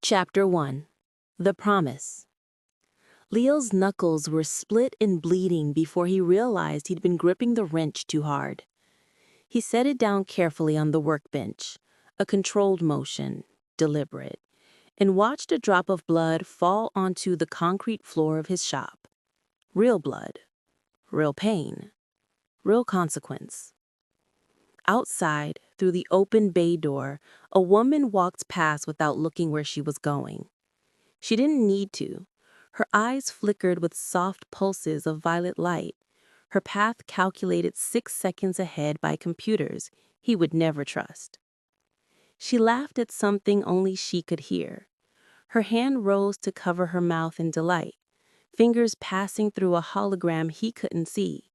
Chapter 1. The Promise. Leo's knuckles were split and bleeding before he realized he'd been gripping the wrench too hard. He set it down carefully on the workbench, a controlled motion, deliberate, and watched a drop of blood fall onto the concrete floor of his shop. Real blood, real pain, real consequence. Outside, through the open bay door, a woman walked past without looking where she was going. She didn't need to. Her eyes flickered with soft pulses of violet light, her path calculated 6 seconds ahead by computers he would never trust. She laughed at something only she could hear. Her hand rose to cover her mouth in delight, fingers passing through a hologram he couldn't see.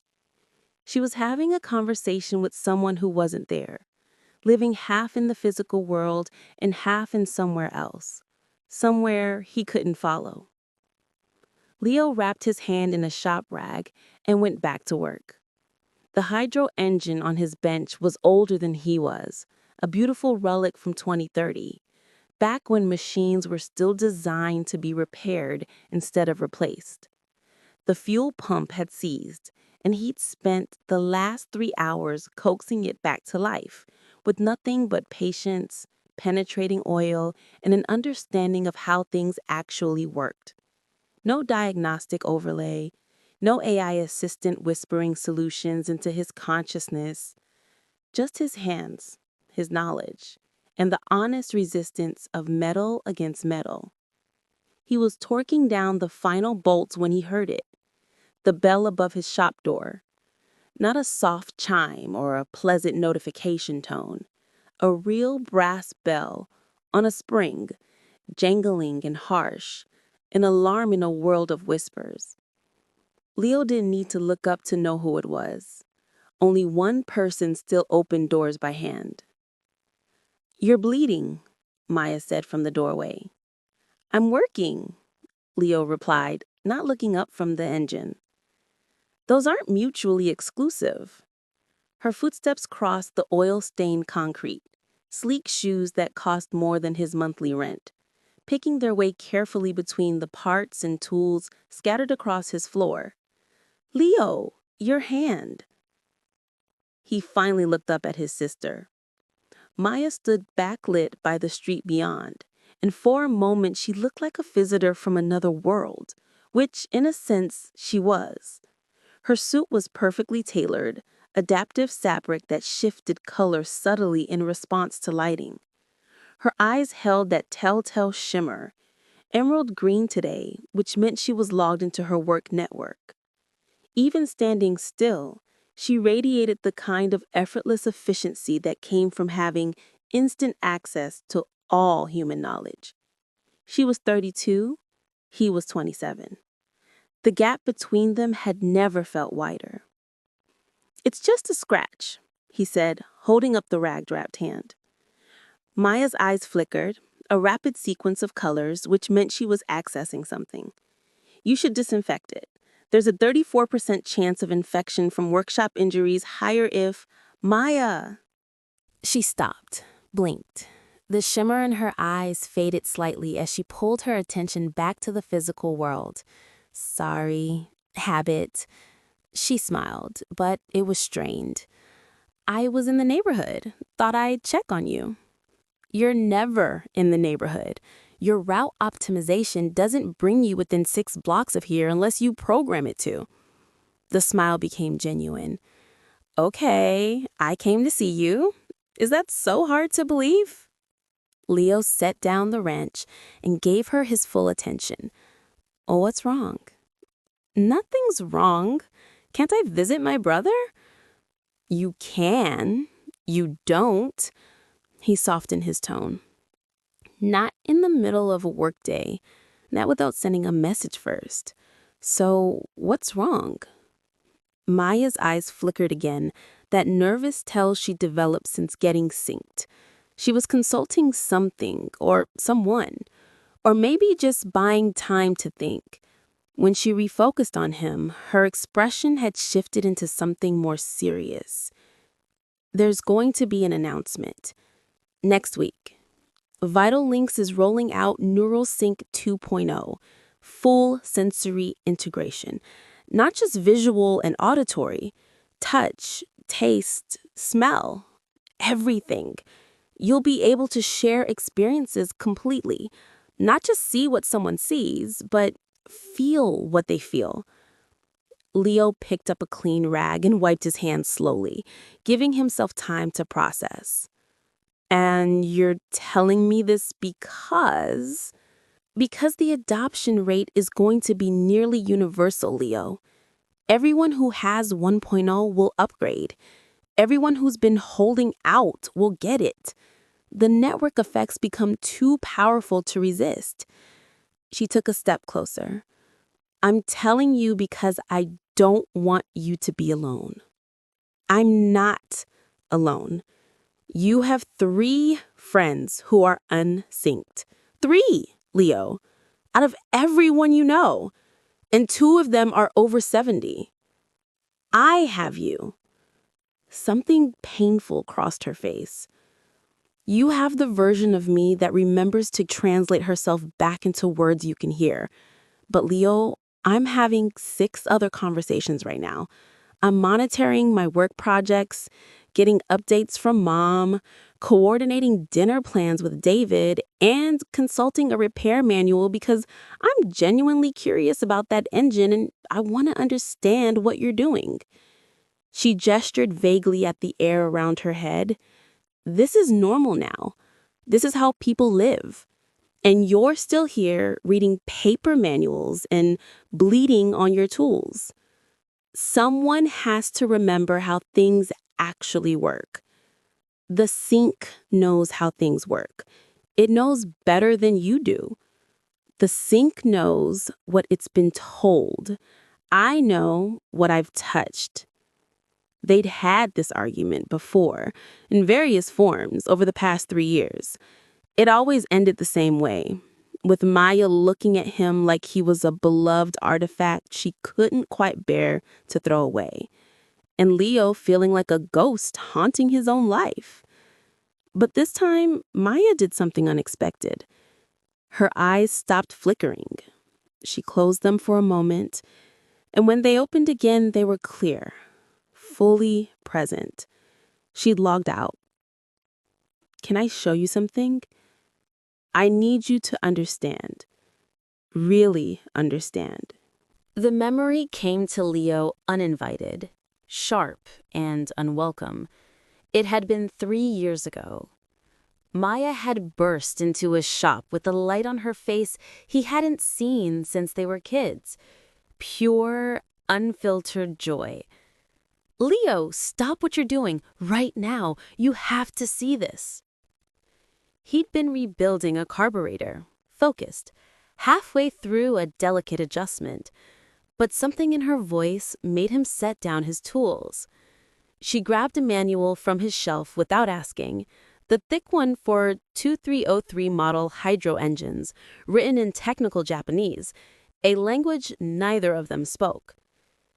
She was having a conversation with someone who wasn't there, living half in the physical world and half in somewhere else, somewhere he couldn't follow. Leo wrapped his hand in a shop rag and went back to work. The hydro engine on his bench was older than he was, a beautiful relic from 2030, back when machines were still designed to be repaired instead of replaced. The fuel pump had seized, and he'd spent the last 3 hours coaxing it back to life, with nothing but patience, penetrating oil, and an understanding of how things actually worked. No diagnostic overlay, no AI assistant whispering solutions into his consciousness, just his hands, his knowledge, and the honest resistance of metal against metal. He was torquing down the final bolts when he heard it, the bell above his shop door. Not a soft chime or a pleasant notification tone, a real brass bell on a spring, jangling and harsh, an alarm in a world of whispers. Leo didn't need to look up to know who it was. Only one person still opened doors by hand. "You're bleeding," Maya said from the doorway. "I'm working," Leo replied, not looking up from the engine. "Those aren't mutually exclusive." Her footsteps crossed the oil-stained concrete, sleek shoes that cost more than his monthly rent, picking their way carefully between the parts and tools scattered across his floor. "Leo, your hand." He finally looked up at his sister. Maya stood backlit by the street beyond, and for a moment she looked like a visitor from another world, which, in a sense, she was. Her suit was perfectly tailored, adaptive fabric that shifted color subtly in response to lighting. Her eyes held that telltale shimmer, emerald green today, which meant she was logged into her work network. Even standing still, she radiated the kind of effortless efficiency that came from having instant access to all human knowledge. She was 32, he was 27. The gap between them had never felt wider. "It's just a scratch," he said, holding up the rag-wrapped hand. Maya's eyes flickered, a rapid sequence of colors, which meant she was accessing something. "You should disinfect it. There's a 34% chance of infection from workshop injuries higher if—" "Maya!" She stopped, blinked. The shimmer in her eyes faded slightly as she pulled her attention back to the physical world. "Sorry. Habit." She smiled, but it was strained. "I was in the neighborhood. Thought I'd check on you." "You're never in the neighborhood. Your route optimization doesn't bring you within 6 blocks of here unless you program it to." The smile became genuine. "Okay, I came to see you. Is that so hard to believe?" Leo set down the wrench and gave her his full attention. "Oh, what's wrong?" "Nothing's wrong. Can't I visit my brother?" "You can. You don't." He softened his tone. "Not in the middle of a workday, not without sending a message first. So, what's wrong?" Maya's eyes flickered again, that nervous tell she developed since getting synced. She was consulting something or someone, or maybe just buying time to think. When she refocused on him, her expression had shifted into something more serious. "There's going to be an announcement. Next week. Vital Links is rolling out Neural Sync 2.0, full sensory integration. Not just visual and auditory, touch, taste, smell, everything. You'll be able to share experiences completely, not just see what someone sees, but feel what they feel. Leo picked up a clean rag and wiped his hands slowly, giving himself time to process. And you're telling me this because the adoption rate is going to be nearly universal, Leo. Everyone who has 1.0 will upgrade. Everyone who's been holding out will get it. The network effects become too powerful to resist. She took a step closer. I'm telling you because I don't want you to be alone. I'm not alone. You have 3 friends who are unsynced. 3, Leo, out of everyone you know. And 2 of them are over 70. I have you. Something painful crossed her face. You have the version of me that remembers to translate herself back into words you can hear. But Leo, I'm having 6 other conversations right now. I'm monitoring my work projects, getting updates from Mom, coordinating dinner plans with David, and consulting a repair manual because I'm genuinely curious about that engine and I want to understand what you're doing. She gestured vaguely at the air around her head. This is normal now. This is how people live. And you're still here reading paper manuals and bleeding on your tools. Someone has to remember how things actually work. The sync knows how things work. It knows better than you do. The sync knows what it's been told. I know what I've touched. They'd had this argument before, in various forms, over the past 3 years. It always ended the same way, with Maya looking at him like he was a beloved artifact she couldn't quite bear to throw away, and Leo feeling like a ghost haunting his own life. But this time, Maya did something unexpected. Her eyes stopped flickering. She closed them for a moment, and when they opened again, they were clear, fully present. She'd logged out. Can I show you something? I need you to understand. Really understand. The memory came to Leo uninvited, sharp and unwelcome. It had been 3 years ago. Maya had burst into a shop with a light on her face he hadn't seen since they were kids. Pure, unfiltered joy. Leo, stop what you're doing right now. You have to see this. He'd been rebuilding a carburetor, focused, halfway through a delicate adjustment, but something in her voice made him set down his tools. She grabbed a manual from his shelf without asking, the thick one for 2303 model hydro engines, written in technical Japanese, a language neither of them spoke.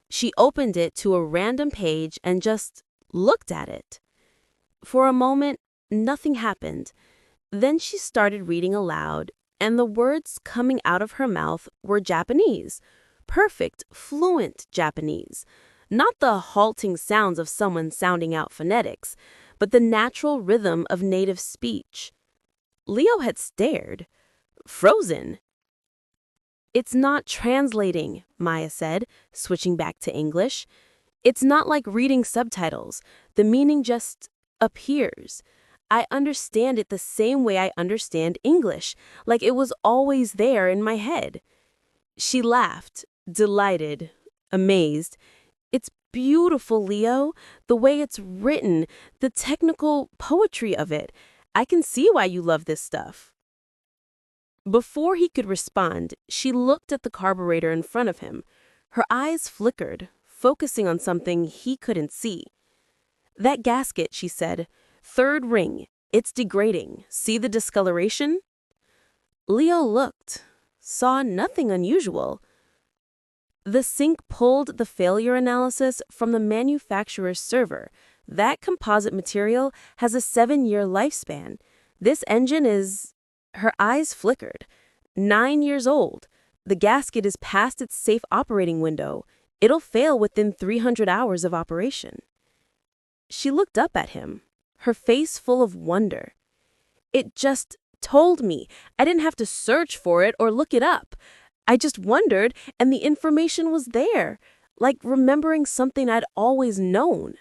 She opened it to a random page and just looked at it. For a moment, nothing happened. Then she started reading aloud, and the words coming out of her mouth were Japanese. Perfect, fluent Japanese. Not the halting sounds of someone sounding out phonetics, but the natural rhythm of native speech. Leo had stared, frozen. It's not translating, Maya said, switching back to English. It's not like reading subtitles. The meaning just appears. I understand it the same way I understand English, like it was always there in my head. She laughed, delighted, amazed. It's beautiful, Leo, the way it's written, the technical poetry of it. I can see why you love this stuff. Before he could respond, she looked at the carburetor in front of him. Her eyes flickered, focusing on something he couldn't see. That gasket, she said. 3rd ring. It's degrading. See the discoloration? Leo looked, saw nothing unusual. The sync pulled the failure analysis from the manufacturer's server. That composite material has a 7-year lifespan. This engine is... Her eyes flickered. 9 years old. The gasket is past its safe operating window. It'll fail within 300 hours of operation. She looked up at him, her face full of wonder. It just told me. I didn't have to search for it or look it up. I just wondered, and the information was there, like remembering something I'd always known.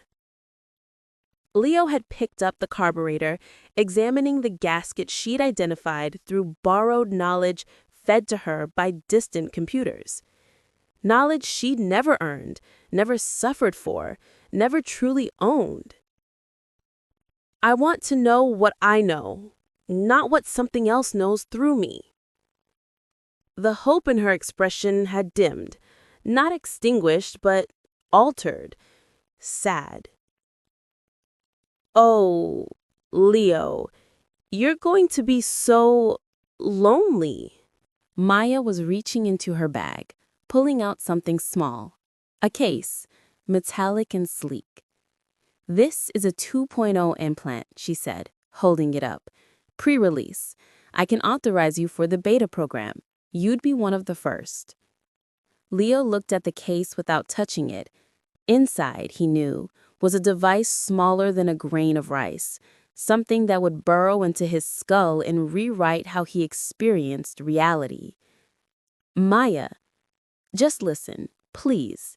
Leo had picked up the carburetor, examining the gasket she'd identified through borrowed knowledge fed to her by distant computers. Knowledge she'd never earned, never suffered for, never truly owned. I want to know what I know, not what something else knows through me. The hope in her expression had dimmed, not extinguished, but altered, sad. Oh, Leo, you're going to be so lonely. Maya was reaching into her bag, pulling out something small. A case, metallic and sleek. This is a 2.0 implant, she said, holding it up. Pre-release. I can authorize you for the beta program. You'd be one of the first. Leo looked at the case without touching it. Inside, he knew, was a device smaller than a grain of rice, something that would burrow into his skull and rewrite how he experienced reality. Maya, just listen, please.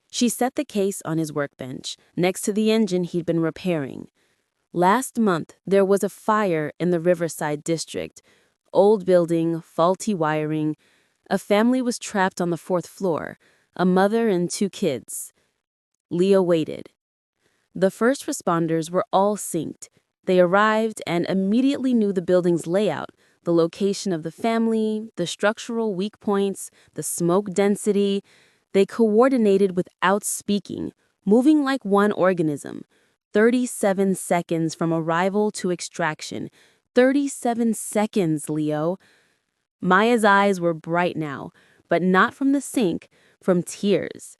She set the case on his workbench, next to the engine he'd been repairing. Last month, there was a fire in the Riverside district. Old building, faulty wiring. A family was trapped on the 4th floor, a mother and 2 kids. Leo waited. The first responders were all synced. They arrived and immediately knew the building's layout, the location of the family, the structural weak points, the smoke density. They coordinated without speaking, moving like one organism. 37 seconds from arrival to extraction. 37 seconds, Leo. Maya's eyes were bright now, but not from the sink, from tears.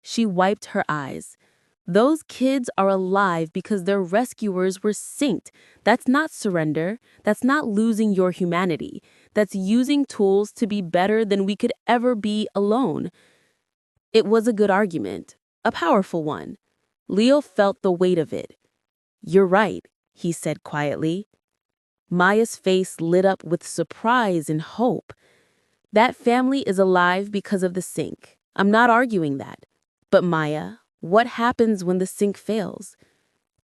She wiped her eyes. Those kids are alive because their rescuers were synced. That's not surrender. That's not losing your humanity. That's using tools to be better than we could ever be alone. It was a good argument, a powerful one. Leo felt the weight of it. You're right, he said quietly. Maya's face lit up with surprise and hope. That family is alive because of the sync. I'm not arguing that. But Maya, what happens when the sync fails?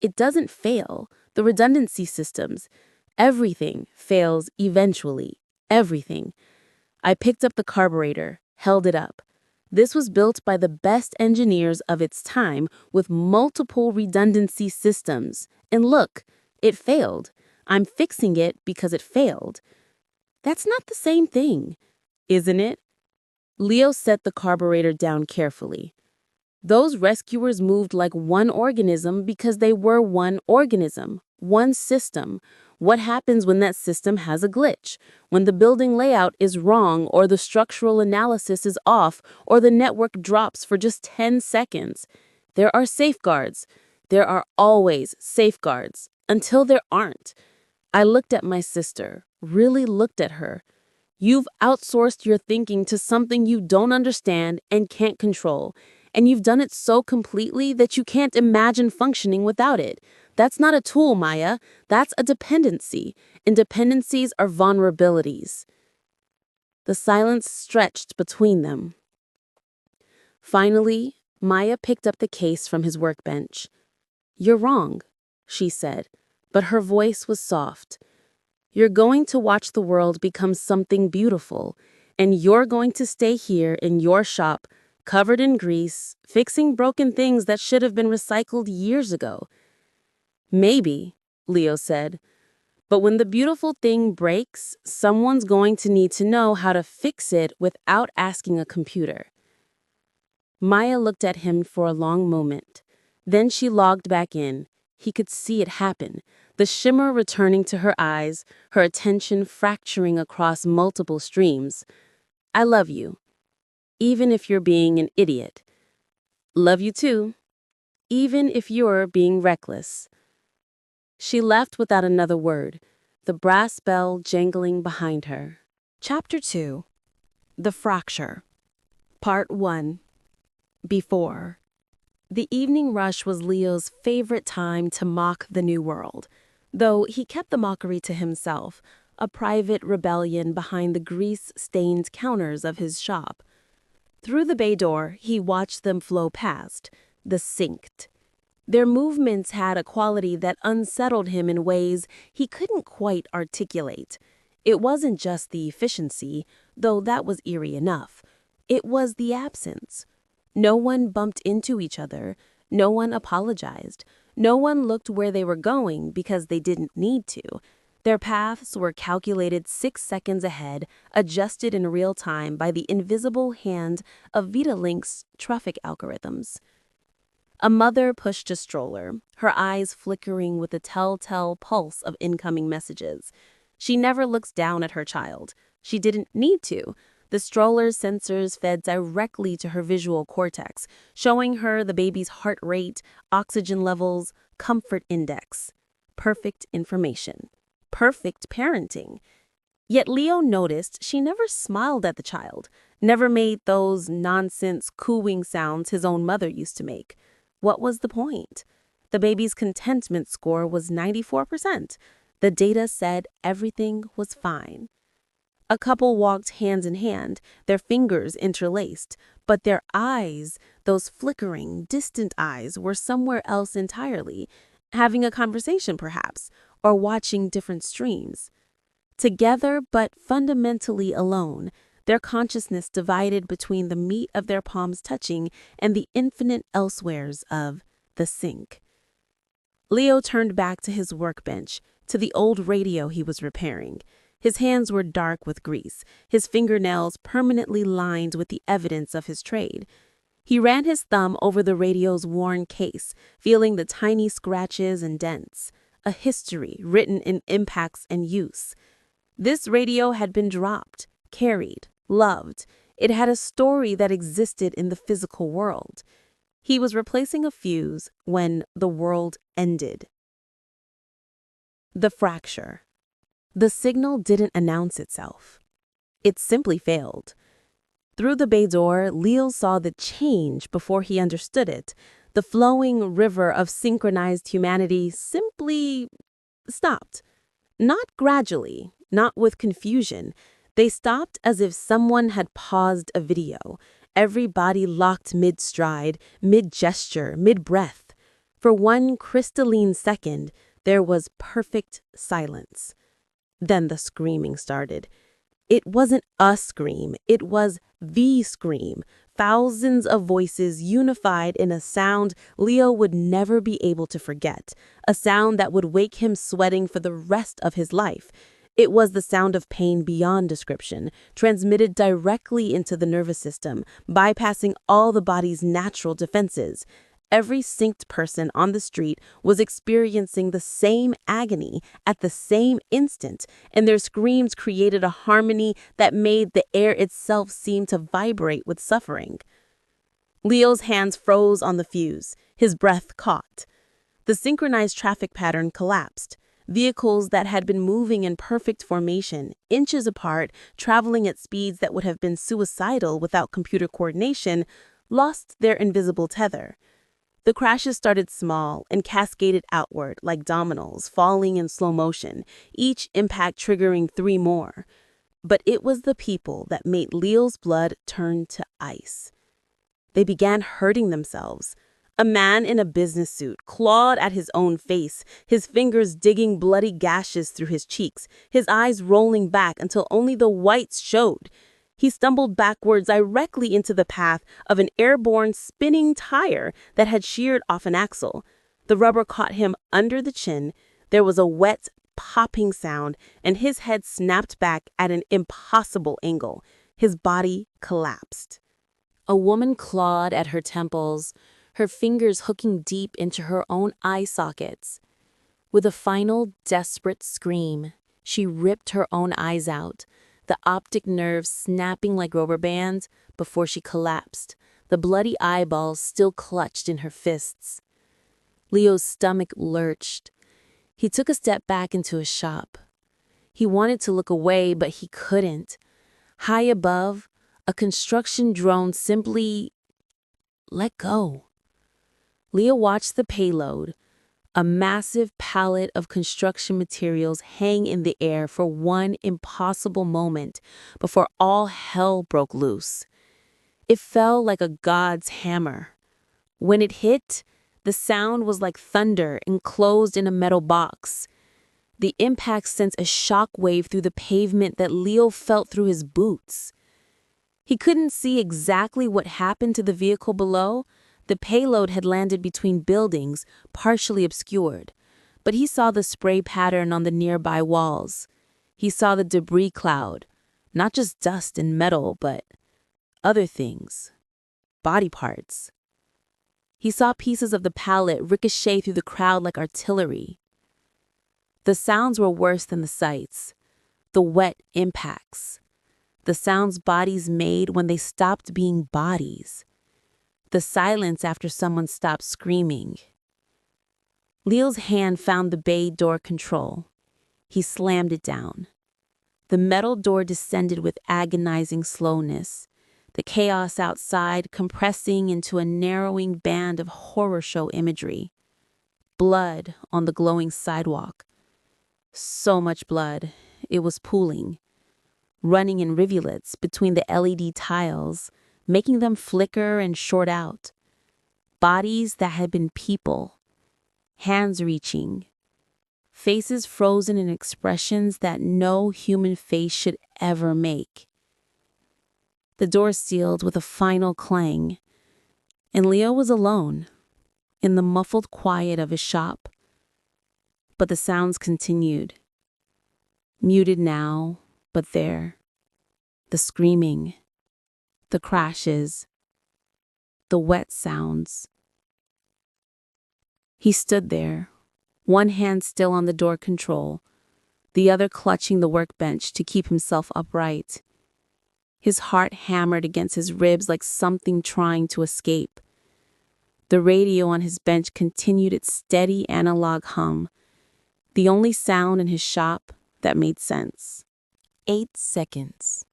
It doesn't fail. The redundancy systems. Everything fails eventually. Everything. I picked up the carburetor, held it up. This was built by the best engineers of its time with multiple redundancy systems. And look, it failed. I'm fixing it because it failed. That's not the same thing, isn't it? Leo set the carburetor down carefully. Those rescuers moved like one organism because they were one organism, one system. What happens when that system has a glitch? When the building layout is wrong or the structural analysis is off or the network drops for just 10 seconds? There are safeguards. There are always safeguards until there aren't. I looked at my sister, really looked at her. You've outsourced your thinking to something you don't understand and can't control. And you've done it so completely that you can't imagine functioning without it. That's not a tool, Maya. That's a dependency. And dependencies are vulnerabilities. The silence stretched between them. Finally, Maya picked up the case from his workbench. You're wrong, she said, but her voice was soft. You're going to watch the world become something beautiful, and you're going to stay here in your shop, covered in grease, fixing broken things that should have been recycled years ago. Maybe, Leo said, but when the beautiful thing breaks, someone's going to need to know how to fix it without asking a computer. Maya looked at him for a long moment. Then she logged back in. He could see it happen, the shimmer returning to her eyes, her attention fracturing across multiple streams. I love you, even if you're being an idiot. Love you too, even if you're being reckless. She left without another word. the brass bell jangling behind her. Chapter 2. The Fracture. Part 1. Before. The evening rush was Leo's favorite time to mock the new world, though he kept the mockery to himself, a private rebellion behind the grease-stained counters of his shop. Through the bay door, he watched them flow past, the synced. Their movements had a quality that unsettled him in ways he couldn't quite articulate. It wasn't just the efficiency, though that was eerie enough. It was the absence. No one bumped into each other. No one apologized. No one looked where they were going because they didn't need to. Their paths were calculated 6 seconds ahead, adjusted in real time by the invisible hand of VitaLink's traffic algorithms. A mother pushed a stroller, her eyes flickering with the telltale pulse of incoming messages. She never looks down at her child. She didn't need to. The stroller's sensors fed directly to her visual cortex, showing her the baby's heart rate, oxygen levels, comfort index. Perfect information. Perfect parenting. Yet Leo noticed she never smiled at the child, never made those nonsense cooing sounds his own mother used to make. What was the point? The baby's contentment score was 94%. The data said everything was fine. A couple walked hand in hand, their fingers interlaced, but their eyes, those flickering, distant eyes, were somewhere else entirely, having a conversation perhaps, or watching different streams. Together but fundamentally alone, their consciousness divided between the meat of their palms touching and the infinite elsewheres of the sink. Leo turned back to his workbench, to the old radio he was repairing. His hands were dark with grease, his fingernails permanently lined with the evidence of his trade. He ran his thumb over the radio's worn case, feeling the tiny scratches and dents, a history written in impacts and use. This radio had been dropped, carried, loved. It had a story that existed in the physical world. He was replacing a fuse when the world ended. The fracture. The signal didn't announce itself. It simply failed. Through the bay door, Leo saw the change before he understood it. The flowing river of synchronized humanity simply stopped. Not gradually, not with confusion. They stopped as if someone had paused a video. Every body locked mid-stride, mid-gesture, mid-breath. For one crystalline second, there was perfect silence. Then the screaming started. It wasn't a scream, it was the scream. Thousands of voices unified in a sound Leo would never be able to forget, a sound that would wake him sweating for the rest of his life. It was the sound of pain beyond description, transmitted directly into the nervous system, bypassing all the body's natural defenses. Every synced person on the street was experiencing the same agony at the same instant, and their screams created a harmony that made the air itself seem to vibrate with suffering. Leo's hands froze on the fuse, his breath caught. The synchronized traffic pattern collapsed. Vehicles that had been moving in perfect formation, inches apart, traveling at speeds that would have been suicidal without computer coordination, lost their invisible tether. The crashes started small and cascaded outward like dominoes, falling in slow motion, each impact triggering 3 more. But it was the people that made Leo's blood turn to ice. They began hurting themselves. A man in a business suit clawed at his own face, his fingers digging bloody gashes through his cheeks, his eyes rolling back until only the whites showed. He stumbled backwards directly into the path of an airborne spinning tire that had sheared off an axle. The rubber caught him under the chin. There was a wet, popping sound, and his head snapped back at an impossible angle. His body collapsed. A woman clawed at her temples, her fingers hooking deep into her own eye sockets. With a final, desperate scream, she ripped her own eyes out, the optic nerves snapping like rubber bands before she collapsed, the bloody eyeballs still clutched in her fists. Leo's stomach lurched. He took a step back into his shop. He wanted to look away, but he couldn't. High above, a construction drone simply let go. Leo watched the payload, a massive pallet of construction materials, hang in the air for one impossible moment before all hell broke loose. It fell like a god's hammer. When it hit, the sound was like thunder enclosed in a metal box. The impact sent a shock wave through the pavement that Leo felt through his boots. He couldn't see exactly what happened to the vehicle below. The payload had landed between buildings, partially obscured. But he saw the spray pattern on the nearby walls. He saw the debris cloud, not just dust and metal, but other things, body parts. He saw pieces of the pallet ricochet through the crowd like artillery. The sounds were worse than the sights. The wet impacts. The sounds bodies made when they stopped being bodies. The silence after someone stopped screaming. Leo's hand found the bay door control. He slammed it down. The metal door descended with agonizing slowness, the chaos outside compressing into a narrowing band of horror show imagery. Blood on the glowing sidewalk. So much blood, it was pooling, running in rivulets between the LED tiles, making them flicker and short out. Bodies that had been people, hands reaching, faces frozen in expressions that no human face should ever make. The door sealed with a final clang, and Leo was alone, in the muffled quiet of his shop. But the sounds continued. Muted now, but there. The screaming, the crashes, the wet sounds. He stood there, one hand still on the door control, the other clutching the workbench to keep himself upright. His heart hammered against his ribs like something trying to escape. The radio on his bench continued its steady analog hum, the only sound in his shop that made sense. 8 seconds.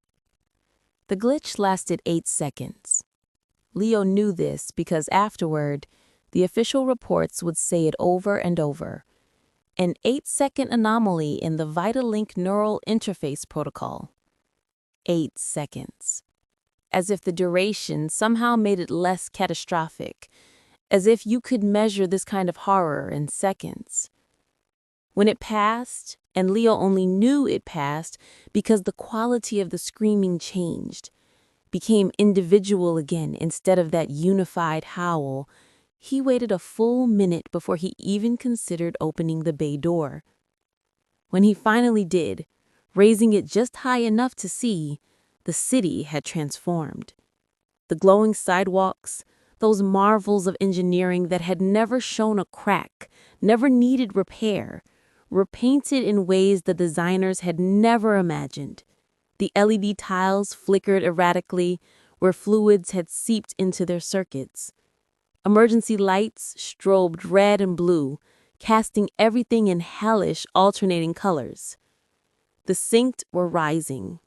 The glitch lasted 8 seconds. Leo knew this because afterward, the official reports would say it over and over. An 8-second anomaly in the Vitalink neural interface protocol. 8 seconds. As if the duration somehow made it less catastrophic. As if you could measure this kind of horror in seconds. When it passed, and Leo only knew it passed because the quality of the screaming changed, became individual again instead of that unified howl, he waited a full minute before he even considered opening the bay door. When he finally did, raising it just high enough to see, the city had transformed. The glowing sidewalks, those marvels of engineering that had never shown a crack, never needed repair, were painted in ways the designers had never imagined. The LED tiles flickered erratically where fluids had seeped into their circuits. Emergency lights strobed red and blue, casting everything in hellish alternating colors. The synced were rising,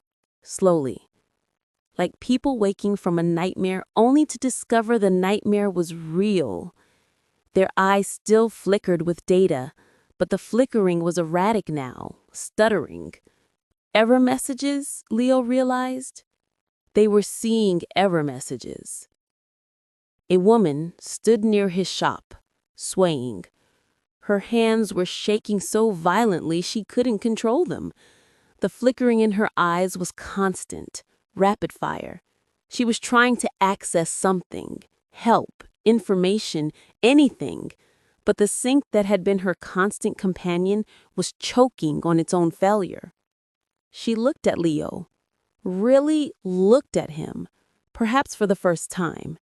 slowly, like people waking from a nightmare only to discover the nightmare was real. Their eyes still flickered with data, but the flickering was erratic now, stuttering. Error messages, Leo realized? They were seeing error messages. A woman stood near his shop, swaying. Her hands were shaking so violently she couldn't control them. The flickering in her eyes was constant, rapid fire. She was trying to access something, help, information, anything. But the sync that had been her constant companion was choking on its own failure. She looked at Leo, really looked at him, perhaps for the first time.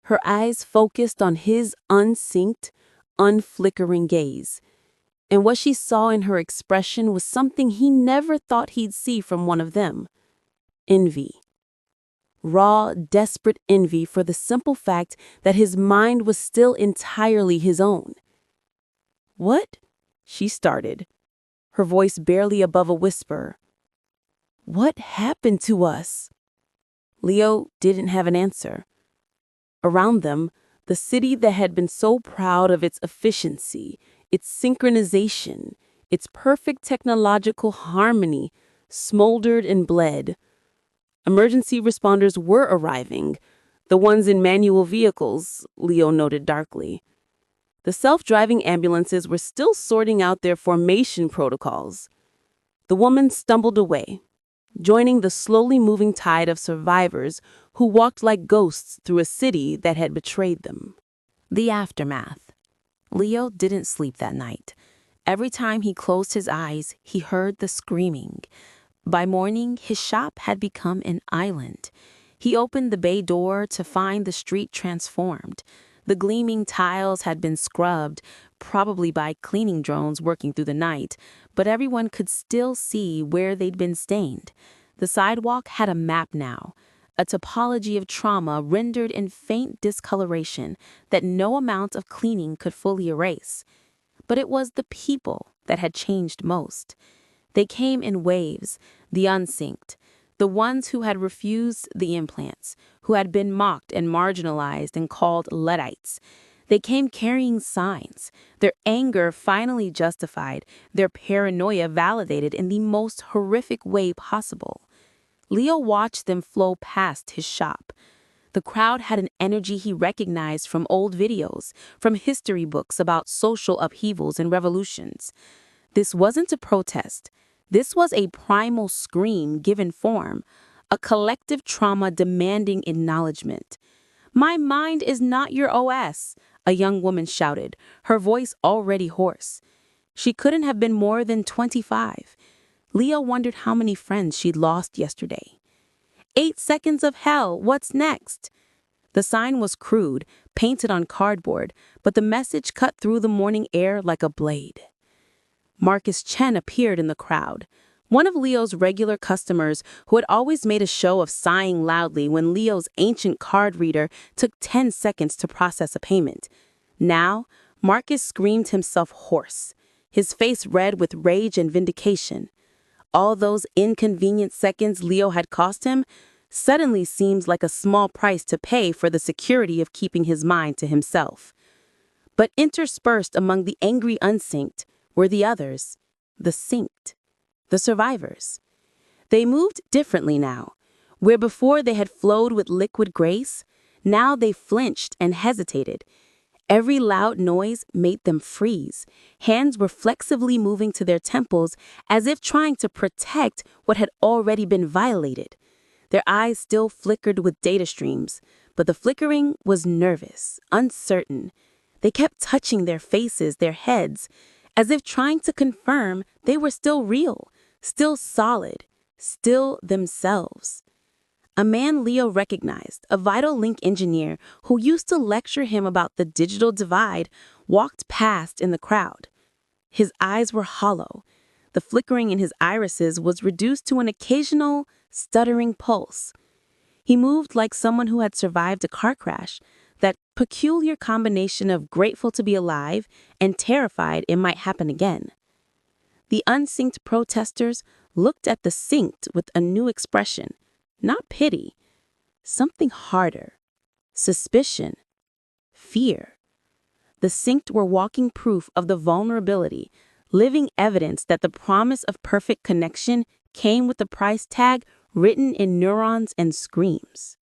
Her eyes focused on his unsynced, unflickering gaze. And what she saw in her expression was something he never thought he'd see from one of them. Envy. Raw, desperate envy for the simple fact that his mind was still entirely his own. "What?" she started. her voice barely above a whisper. "What happened to us?" Leo didn't have an answer. Around them, the city that had been so proud of its efficiency, its synchronization, its perfect technological harmony, smoldered and bled. Emergency responders were arriving, the ones in manual vehicles, Leo noted darkly. The self-driving ambulances were still sorting out their formation protocols. The woman stumbled away, joining the slowly moving tide of survivors who walked like ghosts through a city that had betrayed them. The aftermath. Leo didn't sleep that night. Every time he closed his eyes, he heard the screaming. By morning, his shop had become an island. He opened the bay door to find the street transformed. The gleaming tiles had been scrubbed, probably by cleaning drones working through the night, but everyone could still see where they'd been stained. The sidewalk had a map now, a topology of trauma rendered in faint discoloration that no amount of cleaning could fully erase. But it was the people that had changed most. They came in waves, the unsynced, the ones who had refused the implants, who had been mocked and marginalized and called Luddites. They came carrying signs, their anger finally justified, their paranoia validated in the most horrific way possible. Leo watched them flow past his shop. The crowd had an energy he recognized from old videos, from history books about social upheavals and revolutions. This wasn't a protest. This was a primal scream given form, a collective trauma demanding acknowledgement. "My mind is not your OS," a young woman shouted, her voice already hoarse. She couldn't have been more than 25. Leo wondered how many friends she'd lost yesterday. 8 seconds of hell, what's next? The sign was crude, painted on cardboard, but the message cut through the morning air like a blade. Marcus Chen appeared in the crowd, one of Leo's regular customers who had always made a show of sighing loudly when Leo's ancient card reader took 10 seconds to process a payment. Now, Marcus screamed himself hoarse, his face red with rage and vindication. All those inconvenient seconds Leo had cost him suddenly seemed like a small price to pay for the security of keeping his mind to himself. But interspersed among the angry unsynced were the others, the synced, the survivors. They moved differently now. Where before they had flowed with liquid grace, now they flinched and hesitated. Every loud noise made them freeze. Hands were flexibly moving to their temples as if trying to protect what had already been violated. Their eyes still flickered with data streams, but the flickering was nervous, uncertain. They kept touching their faces, their heads, as if trying to confirm they were still real, still solid, still themselves. A man Leo recognized, a Vital Link engineer who used to lecture him about the digital divide, walked past in the crowd. His eyes were hollow. The flickering in his irises was reduced to an occasional, stuttering pulse. He moved like someone who had survived a car crash, that peculiar combination of grateful to be alive and terrified it might happen again. The unsynced protesters looked at the synced with a new expression, not pity, something harder, suspicion, fear. The synced were walking proof of the vulnerability, living evidence that the promise of perfect connection came with a price tag written in neurons and screams.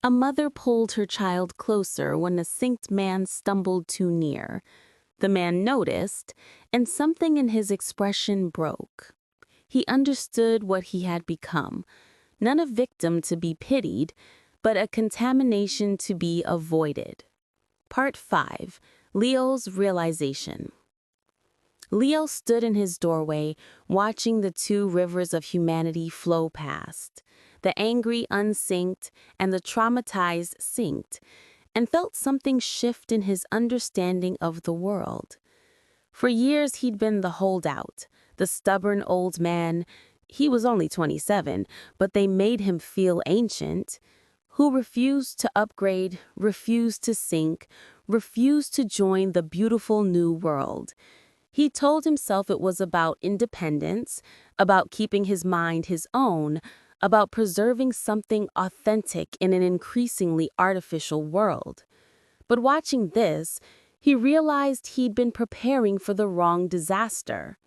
A mother pulled her child closer when a synced man stumbled too near. The man noticed, and something in his expression broke. He understood what he had become, not a victim to be pitied, but a contamination to be avoided. Part 5. Leo's Realization. Leo stood in his doorway, watching the two rivers of humanity flow past, the angry unsynced and the traumatized synced, and felt something shift in his understanding of the world. For years he'd been the holdout, the stubborn old man. He was only 27, but they made him feel ancient, who refused to upgrade, refused to sync, refused to join the beautiful new world. He told himself it was about independence, about keeping his mind his own, about preserving something authentic in an increasingly artificial world. But watching this, he realized he'd been preparing for the wrong disaster.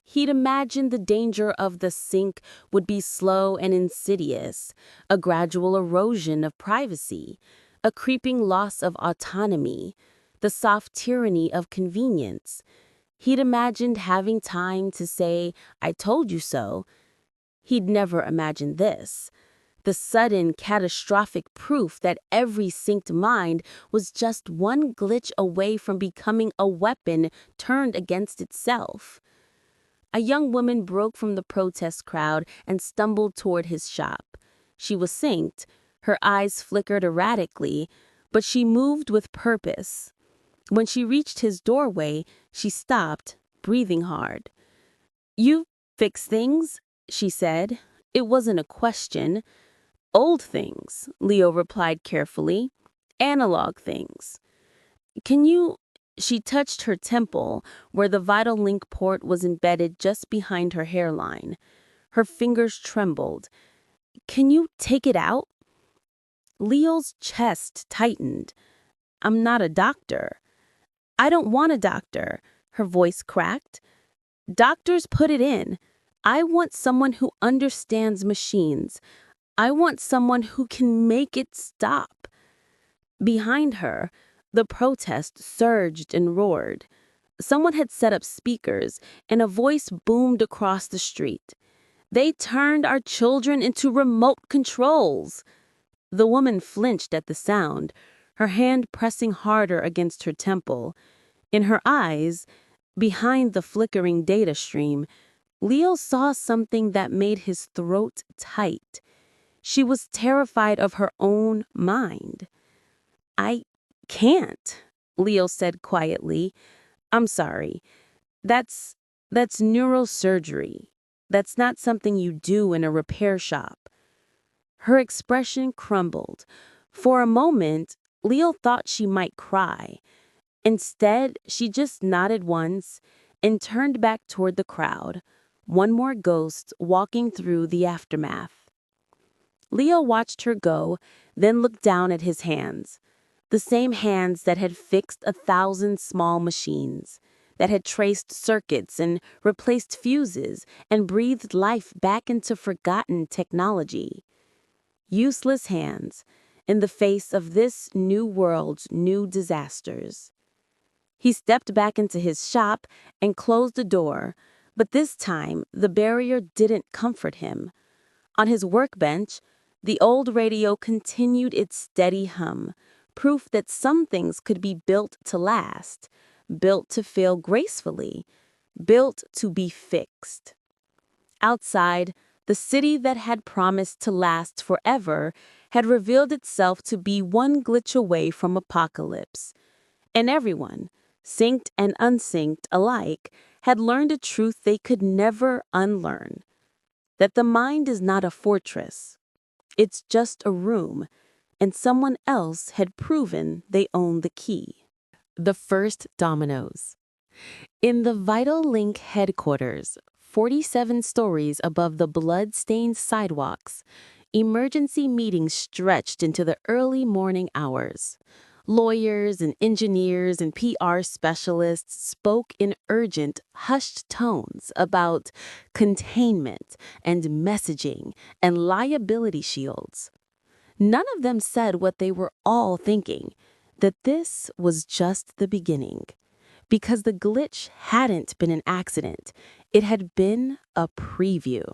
He'd imagined the danger of the sink would be slow and insidious, a gradual erosion of privacy, a creeping loss of autonomy, the soft tyranny of convenience. He'd imagined having time to say, "I told you so." He'd never imagined this. The sudden, catastrophic proof that every synced mind was just one glitch away from becoming a weapon turned against itself. A young woman broke from the protest crowd and stumbled toward his shop. She was synced, her eyes flickered erratically, but she moved with purpose. When she reached his doorway, she stopped, breathing hard. "You fix things?" she said. It wasn't a question. "Old things," Leo replied carefully. "Analog things." "Can you—" She touched her temple, where the vital link port was embedded just behind her hairline. Her fingers trembled. "Can you take it out?" Leo's chest tightened. "I'm not a doctor." "I don't want a doctor," her voice cracked. "Doctors put it in. I want someone who understands machines. I want someone who can make it stop." Behind her, the protest surged and roared. Someone had set up speakers, and a voice boomed across the street. "They turned our children into remote controls." The woman flinched at the sound, her hand pressing harder against her temple. In her eyes, behind the flickering data stream, Leo saw something that made his throat tight. She was terrified of her own mind. "I can't," Leo said quietly. "I'm sorry. That's neurosurgery. That's not something you do in a repair shop." Her expression crumbled. For a moment, Leo thought she might cry. Instead, she just nodded once and turned back toward the crowd, one more ghost walking through the aftermath. Leo watched her go, then looked down at his hands. The same hands that had fixed 1,000 small machines, that had traced circuits and replaced fuses and breathed life back into forgotten technology. Useless hands in the face of this new world's new disasters. He stepped back into his shop and closed the door, but this time the barrier didn't comfort him. On his workbench, the old radio continued its steady hum, proof that some things could be built to last, built to fail gracefully, built to be fixed. Outside, the city that had promised to last forever had revealed itself to be one glitch away from apocalypse. And everyone, synced and unsynced alike, had learned a truth they could never unlearn: that the mind is not a fortress. It's just a room, and someone else had proven they owned the key. The first dominoes. In the Vital Link headquarters, 47 stories above the blood-stained sidewalks, emergency meetings stretched into the early morning hours. Lawyers and engineers and PR specialists spoke in urgent, hushed tones about containment and messaging and liability shields. None of them said what they were all thinking, that this was just the beginning. Because the glitch hadn't been an accident, it had been a preview.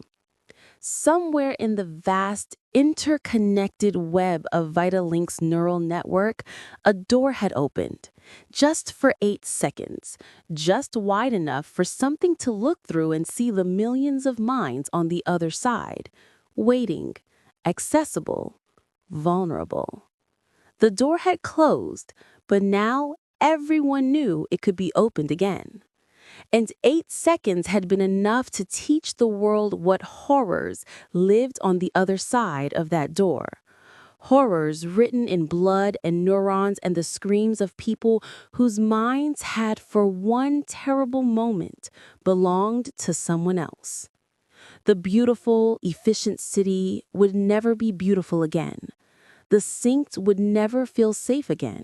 Somewhere in the vast, interconnected web of Vitalink's neural network, a door had opened, just for 8 seconds, just wide enough for something to look through and see the millions of minds on the other side, waiting, accessible, vulnerable. The door had closed, but now everyone knew it could be opened again. And 8 seconds had been enough to teach the world what horrors lived on the other side of that door. horrors written in blood and neurons and the screams of people whose minds had for one terrible moment belonged to someone else. The beautiful, efficient city would never be beautiful again. The synced would never feel safe again.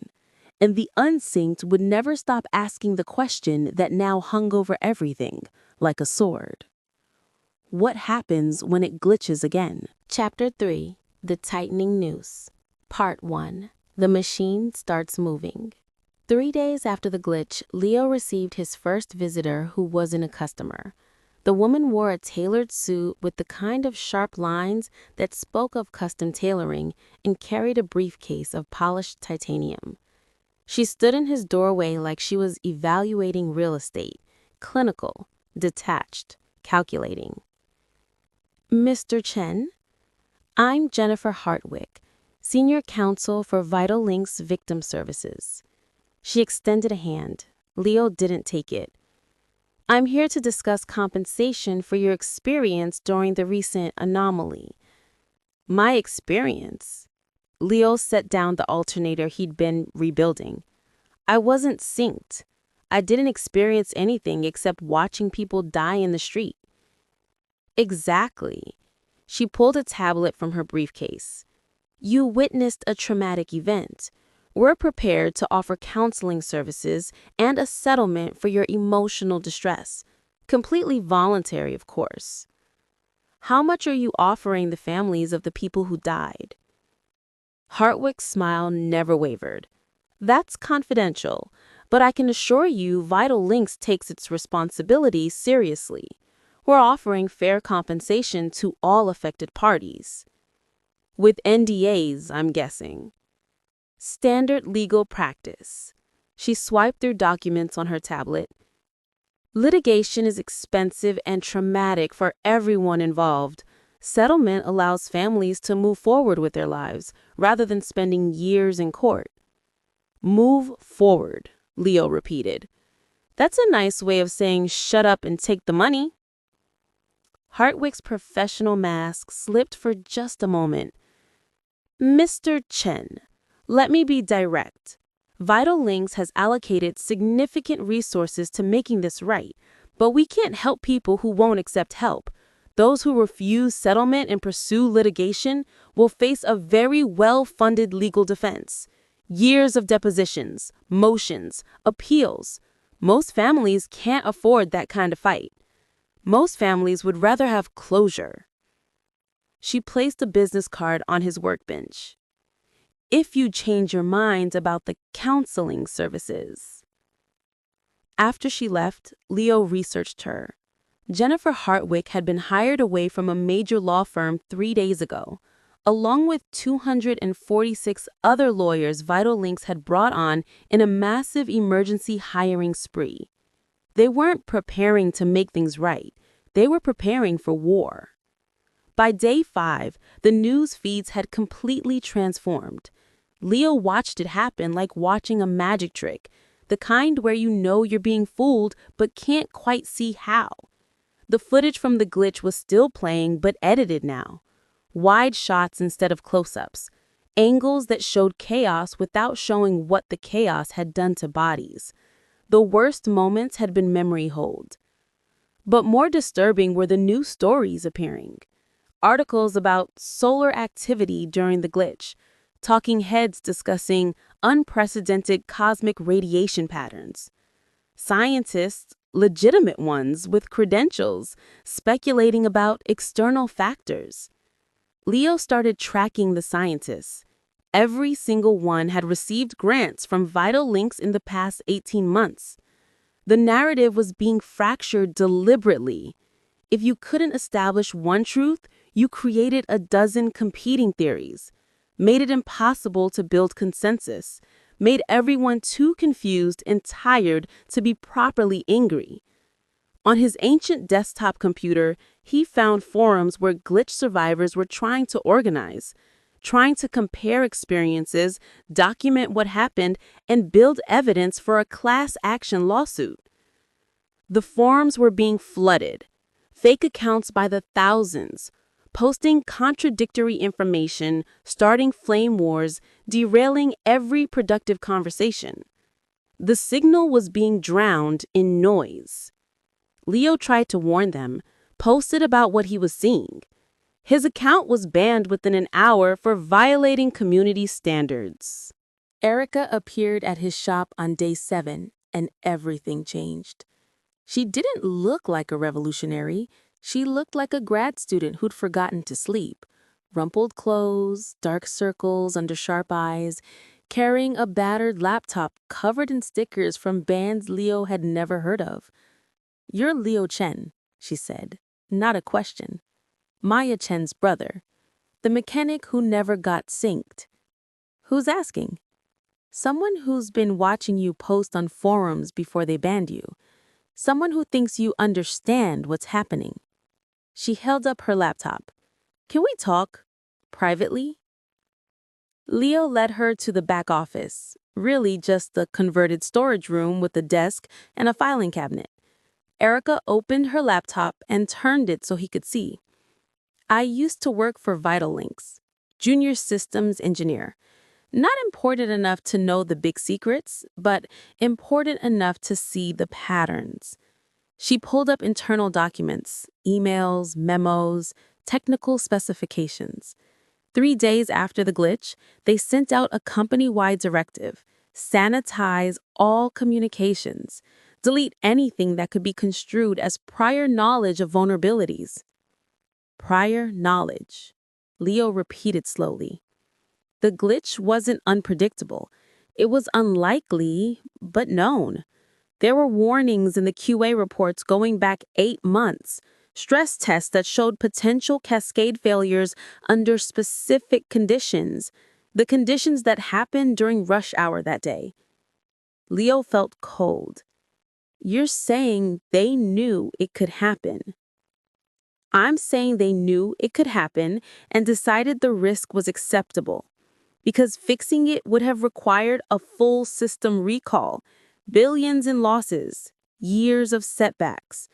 And the unsynced would never stop asking the question that now hung over everything, like a sword. What happens when it glitches again? Chapter 3. The Tightening Noose. Part 1. The machine starts moving. 3 days after the glitch, Leo received his first visitor who wasn't a customer. The woman wore a tailored suit with the kind of sharp lines that spoke of custom tailoring and carried a briefcase of polished titanium. She stood in his doorway like she was evaluating real estate, clinical, detached, calculating. Mr. Chen? I'm Jennifer Hartwick, Senior Counsel for Vital Links Victim Services. She extended a hand. Leo didn't take it. I'm here to discuss compensation for your experience during the recent anomaly. My experience? Leo set down the alternator he'd been rebuilding. I wasn't synced. I didn't experience anything except watching people die in the street. Exactly. She pulled a tablet from her briefcase. You witnessed a traumatic event. We're prepared to offer counseling services and a settlement for your emotional distress. Completely voluntary, of course. How much are you offering the families of the people who died? Hartwick's smile never wavered. That's confidential, but I can assure you Vital Links takes its responsibility seriously. We're offering fair compensation to all affected parties. With NDAs, I'm guessing. Standard legal practice. She swiped through documents on her tablet. Litigation is expensive and traumatic for everyone involved. Settlement allows families to move forward with their lives rather than spending years in court. Move forward, Leo repeated. That's a nice way of saying shut up and take the money. Hartwick's professional mask slipped for just a moment. Mr. Chen, let me be direct. Vital Links has allocated significant resources to making this right, but we can't help people who won't accept help. Those who refuse settlement and pursue litigation will face a very well-funded legal defense. Years of depositions, motions, appeals. Most families can't afford that kind of fight. Most families would rather have closure. She placed a business card on his workbench. If you change your mind about the counseling services. After she left, Leo researched her. Jennifer Hartwick had been hired away from a major law firm 3 days ago, along with 246 other lawyers Vital Links had brought on in a massive emergency hiring spree. They weren't preparing to make things right. They were preparing for war. By day 5, the news feeds had completely transformed. Leo watched it happen like watching a magic trick, the kind where you know you're being fooled but can't quite see how. The footage from the glitch was still playing but edited now. Wide shots instead of close-ups. Angles that showed chaos without showing what the chaos had done to bodies. The worst moments had been memory holed. But more disturbing were the new stories appearing. Articles about solar activity during the glitch. Talking heads discussing unprecedented cosmic radiation patterns. Scientists, legitimate ones with credentials, speculating about external factors. Leo started tracking the scientists. Every single one had received grants from Vital Links in the past 18 months. The narrative was being fractured deliberately. If you couldn't establish one truth, you created a dozen competing theories, made it impossible to build consensus, made everyone too confused and tired to be properly angry. On his ancient desktop computer, he found forums where glitch survivors were trying to organize, trying to compare experiences, document what happened, and build evidence for a class action lawsuit. The forums were being flooded, fake accounts by the thousands, posting contradictory information, starting flame wars, derailing every productive conversation. The signal was being drowned in noise. Leo tried to warn them, posted about what he was seeing. His account was banned within an hour for violating community standards. Erica appeared at his shop on day 7, and everything changed. She didn't look like a revolutionary. She looked like a grad student who'd forgotten to sleep. Rumpled clothes, dark circles under sharp eyes, carrying a battered laptop covered in stickers from bands Leo had never heard of. "You're Leo Chen," she said, not a question. Maya Chen's brother, the mechanic who never got synced. "Who's asking?" "Someone who's been watching you post on forums before they banned you. Someone who thinks you understand what's happening." She held up her laptop. "Can we talk? Privately?" Leo led her to the back office, really just a converted storage room with a desk and a filing cabinet. Erica opened her laptop and turned it so he could see. "I used to work for Vital Links, junior systems engineer. Not important enough to know the big secrets, but important enough to see the patterns." She pulled up internal documents, emails, memos, technical specifications. 3 days after the glitch, they sent out a company-wide directive: sanitize all communications, delete anything that could be construed as prior knowledge of vulnerabilities. Prior knowledge, Leo repeated slowly. The glitch wasn't unpredictable. It was unlikely, but known. There were warnings in the QA reports going back 8 months, stress tests that showed potential cascade failures under specific conditions, the conditions that happened during rush hour that day. Leo felt cold. "You're saying they knew it could happen?" "I'm saying they knew it could happen and decided the risk was acceptable, because fixing it would have required a full system recall, billions in losses, years of setbacks."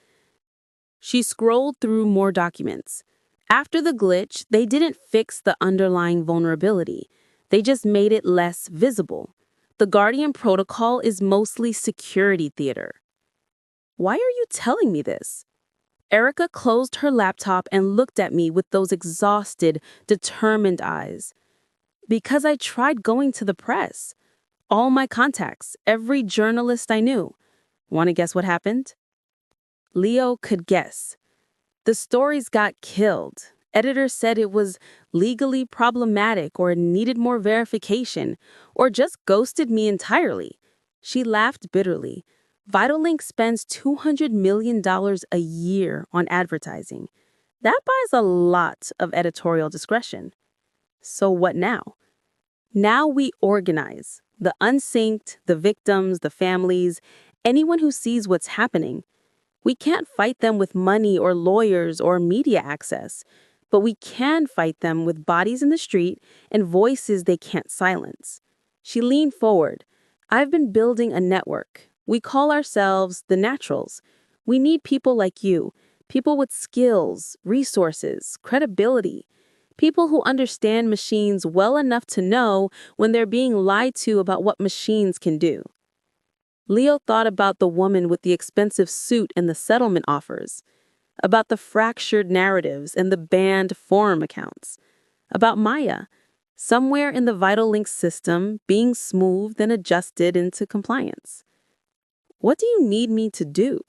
She scrolled through more documents. After the glitch, they didn't fix the underlying vulnerability. They just made it less visible. The Guardian protocol is mostly security theater. "Why are you telling me this?" Erica closed her laptop and looked at me with those exhausted, determined eyes. "Because I tried going to the press. All my contacts, every journalist I knew. Want to guess what happened?" Leo could guess. The stories got killed. Editors said it was legally problematic or needed more verification, or just ghosted me entirely. She laughed bitterly. Vitalink spends $200 million a year on advertising. That buys a lot of editorial discretion. So what now? Now we organize. The unsynced, the victims, the families, anyone who sees what's happening. We can't fight them with money or lawyers or media access, but we can fight them with bodies in the street and voices they can't silence. She leaned forward. "I've been building a network. We call ourselves the Naturals. We need people like you, people with skills, resources, credibility, people who understand machines well enough to know when they're being lied to about what machines can do." Leo thought about the woman with the expensive suit and the settlement offers, about the fractured narratives and the banned forum accounts, about Maya, somewhere in the Vital Link system, being smoothed and adjusted into compliance. "What do you need me to do?"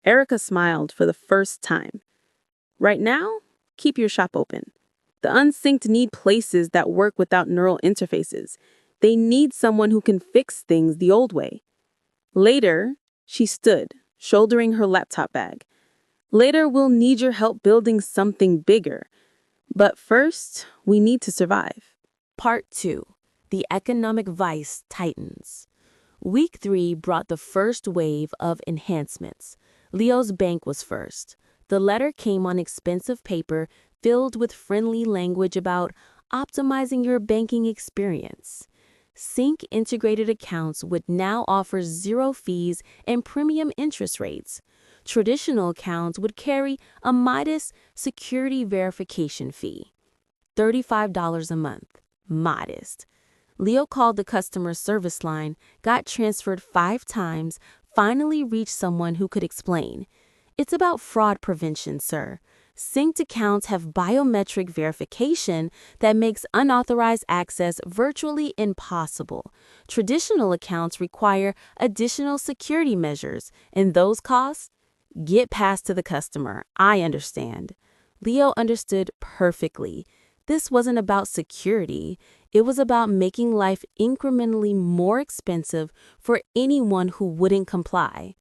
Erica smiled for the first time. "Right now, keep your shop open. The unsynced need places that work without neural interfaces. They need someone who can fix things the old way. Later," she stood, shouldering her laptop bag. "Later, we'll need your help building something bigger. But first, we need to survive." Part 2. The economic vice tightens. Week 3 brought the first wave of enhancements. Leo's bank was first. The letter came on expensive paper filled with friendly language about optimizing your banking experience. Sync integrated accounts would now offer zero fees and premium interest rates. Traditional accounts would carry a modest security verification fee, $35 a month. Modest. Leo called the customer service line, got transferred 5 times, finally reached someone who could explain. It's about fraud prevention, sir. Synced accounts have biometric verification that makes unauthorized access virtually impossible. Traditional accounts require additional security measures, and those costs get passed to the customer. I understand. Leo understood perfectly. This wasn't about security. It was about making life incrementally more expensive for anyone who wouldn't comply.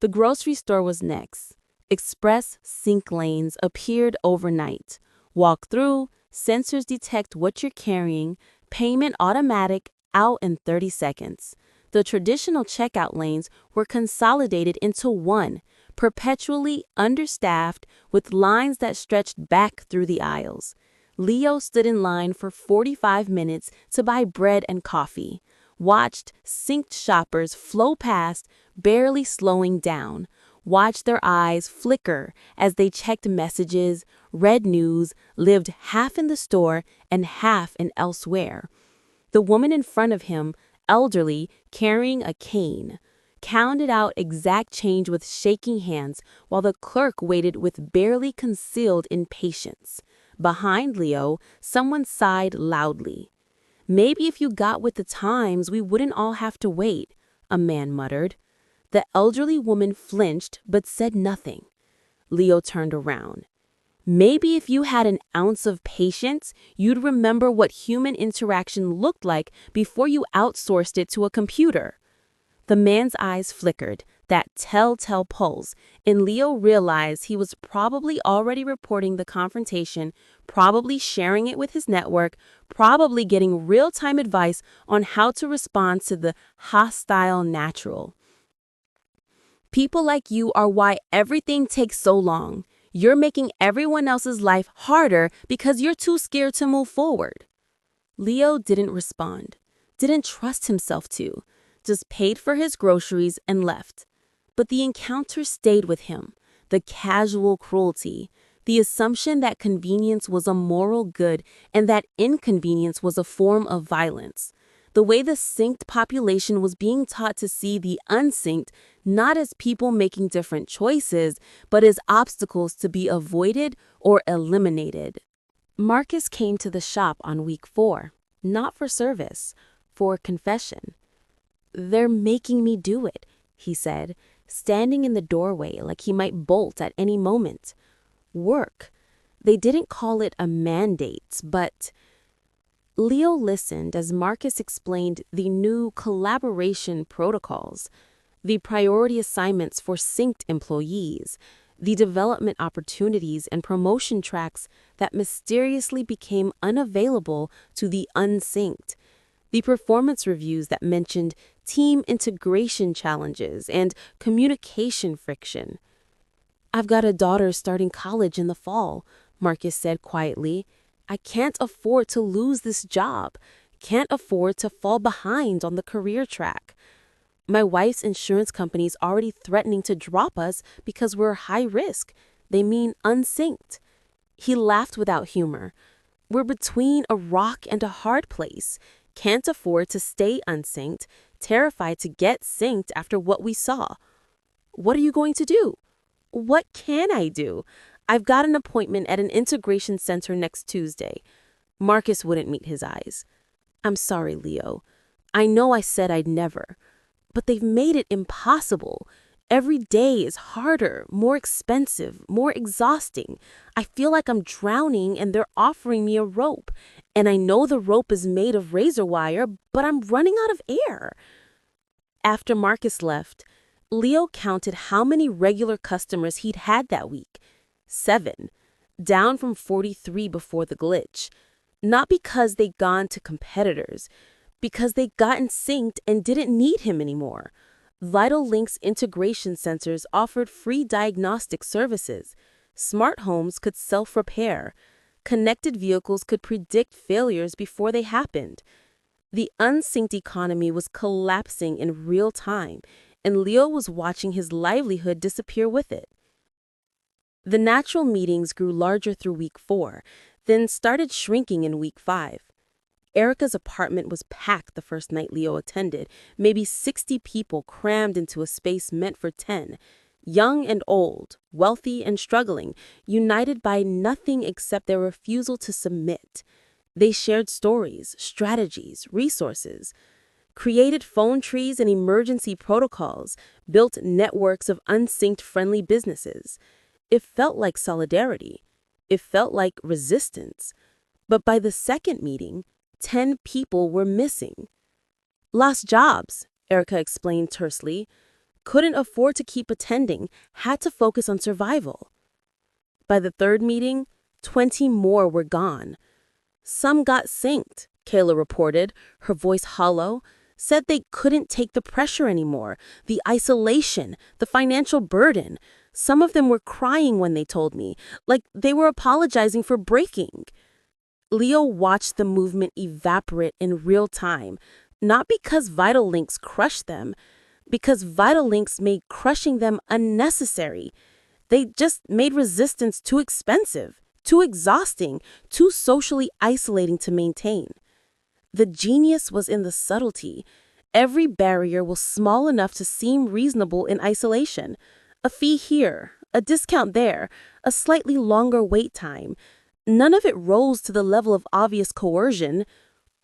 The grocery store was next. Express sync lanes appeared overnight. Walk through, sensors detect what you're carrying, payment automatic, out in 30 seconds. The traditional checkout lanes were consolidated into one, perpetually understaffed with lines that stretched back through the aisles. Leo stood in line for 45 minutes to buy bread and coffee, watched synced shoppers flow past, barely slowing down, watched their eyes flicker as they checked messages, read news, lived half in the store and half in elsewhere. The woman in front of him, elderly, carrying a cane, counted out exact change with shaking hands while the clerk waited with barely concealed impatience. Behind Leo, someone sighed loudly. "Maybe if you got with the times, we wouldn't all have to wait," a man muttered. The elderly woman flinched but said nothing. Leo turned around. "Maybe if you had an ounce of patience, you'd remember what human interaction looked like before you outsourced it to a computer." The man's eyes flickered, that telltale pulse, and Leo realized he was probably already reporting the confrontation, probably sharing it with his network, probably getting real-time advice on how to respond to the hostile natural. "People like you are why everything takes so long. You're making everyone else's life harder because you're too scared to move forward." Leo didn't respond, didn't trust himself to, just paid for his groceries and left. But the encounter stayed with him, the casual cruelty, the assumption that convenience was a moral good and that inconvenience was a form of violence. The way the synced population was being taught to see the unsynced not as people making different choices, but as obstacles to be avoided or eliminated. Marcus came to the shop on week 4, not for service, for confession. "They're making me do it," he said, standing in the doorway like he might bolt at any moment. Work. They didn't call it a mandate, but... Leo listened as Marcus explained the new collaboration protocols, the priority assignments for synced employees, the development opportunities and promotion tracks that mysteriously became unavailable to the unsynced, the performance reviews that mentioned team integration challenges and communication friction. "I've got a daughter starting college in the fall," Marcus said quietly. "I can't afford to lose this job, can't afford to fall behind on the career track. My wife's insurance company's already threatening to drop us because we're high risk. They mean unsynced." He laughed without humor. "We're between a rock and a hard place. Can't afford to stay unsynced, terrified to get synced after what we saw." "What are you going to do?" "What can I do? I've got an appointment at an integration center next Tuesday." Marcus wouldn't meet his eyes. "I'm sorry, Leo. I know I said I'd never. But they've made it impossible. Every day is harder, more expensive, more exhausting. I feel like I'm drowning and they're offering me a rope. And I know the rope is made of razor wire, but I'm running out of air." After Marcus left, Leo counted how many regular customers he'd had that week. 7, down from 43 before the glitch. Not because they'd gone to competitors, because they'd gotten synced and didn't need him anymore. Vital Link's integration sensors offered free diagnostic services. Smart homes could self-repair. Connected vehicles could predict failures before they happened. The unsynced economy was collapsing in real time, and Leo was watching his livelihood disappear with it. The natural meetings grew larger through week 4, then started shrinking in week 5. Erica's apartment was packed the first night Leo attended, maybe 60 people crammed into a space meant for 10, young and old, wealthy and struggling, united by nothing except their refusal to submit. They shared stories, strategies, resources, created phone trees and emergency protocols, built networks of unsynced friendly businesses. It felt like solidarity. It felt like resistance. But by the second meeting, 10 people were missing. Lost jobs, Erica explained tersely. Couldn't afford to keep attending, had to focus on survival. By the third meeting, 20 more were gone. Some got synced, Kayla reported, her voice hollow, said they couldn't take the pressure anymore, the isolation, the financial burden. Some of them were crying when they told me, like they were apologizing for breaking. Leo watched the movement evaporate in real time, not because vital links crushed them, because vital links made crushing them unnecessary. They just made resistance too expensive, too exhausting, too socially isolating to maintain. The genius was in the subtlety. Every barrier was small enough to seem reasonable in isolation. A fee here, a discount there, a slightly longer wait time. None of it rose to the level of obvious coercion.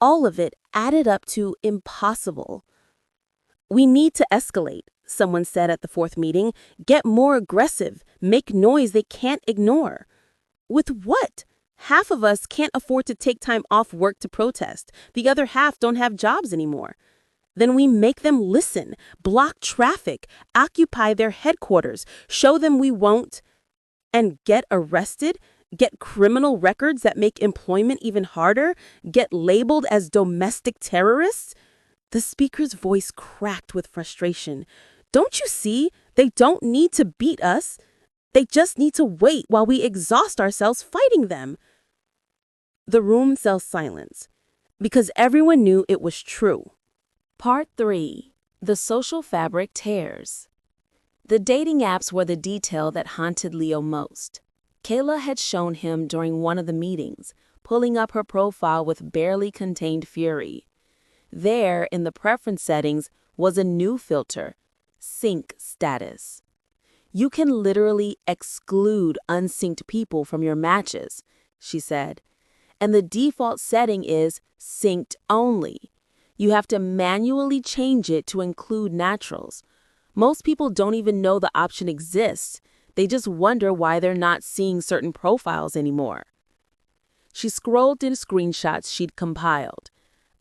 All of it added up to impossible. "We need to escalate," someone said at the fourth meeting. "Get more aggressive, make noise they can't ignore." With what? Half of us can't afford to take time off work to protest. The other half don't have jobs anymore. Then we make them listen, block traffic, occupy their headquarters, show them we won't, and get arrested, get criminal records that make employment even harder, get labeled as domestic terrorists? The speaker's voice cracked with frustration. Don't you see? They don't need to beat us. They just need to wait while we exhaust ourselves fighting them. The room fell silence, because everyone knew it was true. Part 3. The social fabric tears. The dating apps were the detail that haunted Leo most. Kayla had shown him during one of the meetings, pulling up her profile with barely contained fury. There, in the preference settings, was a new filter, sync status. You can literally exclude unsynced people from your matches, she said. And the default setting is synced only. You have to manually change it to include naturals. Most people don't even know the option exists. They just wonder why they're not seeing certain profiles anymore. She scrolled through screenshots she'd compiled.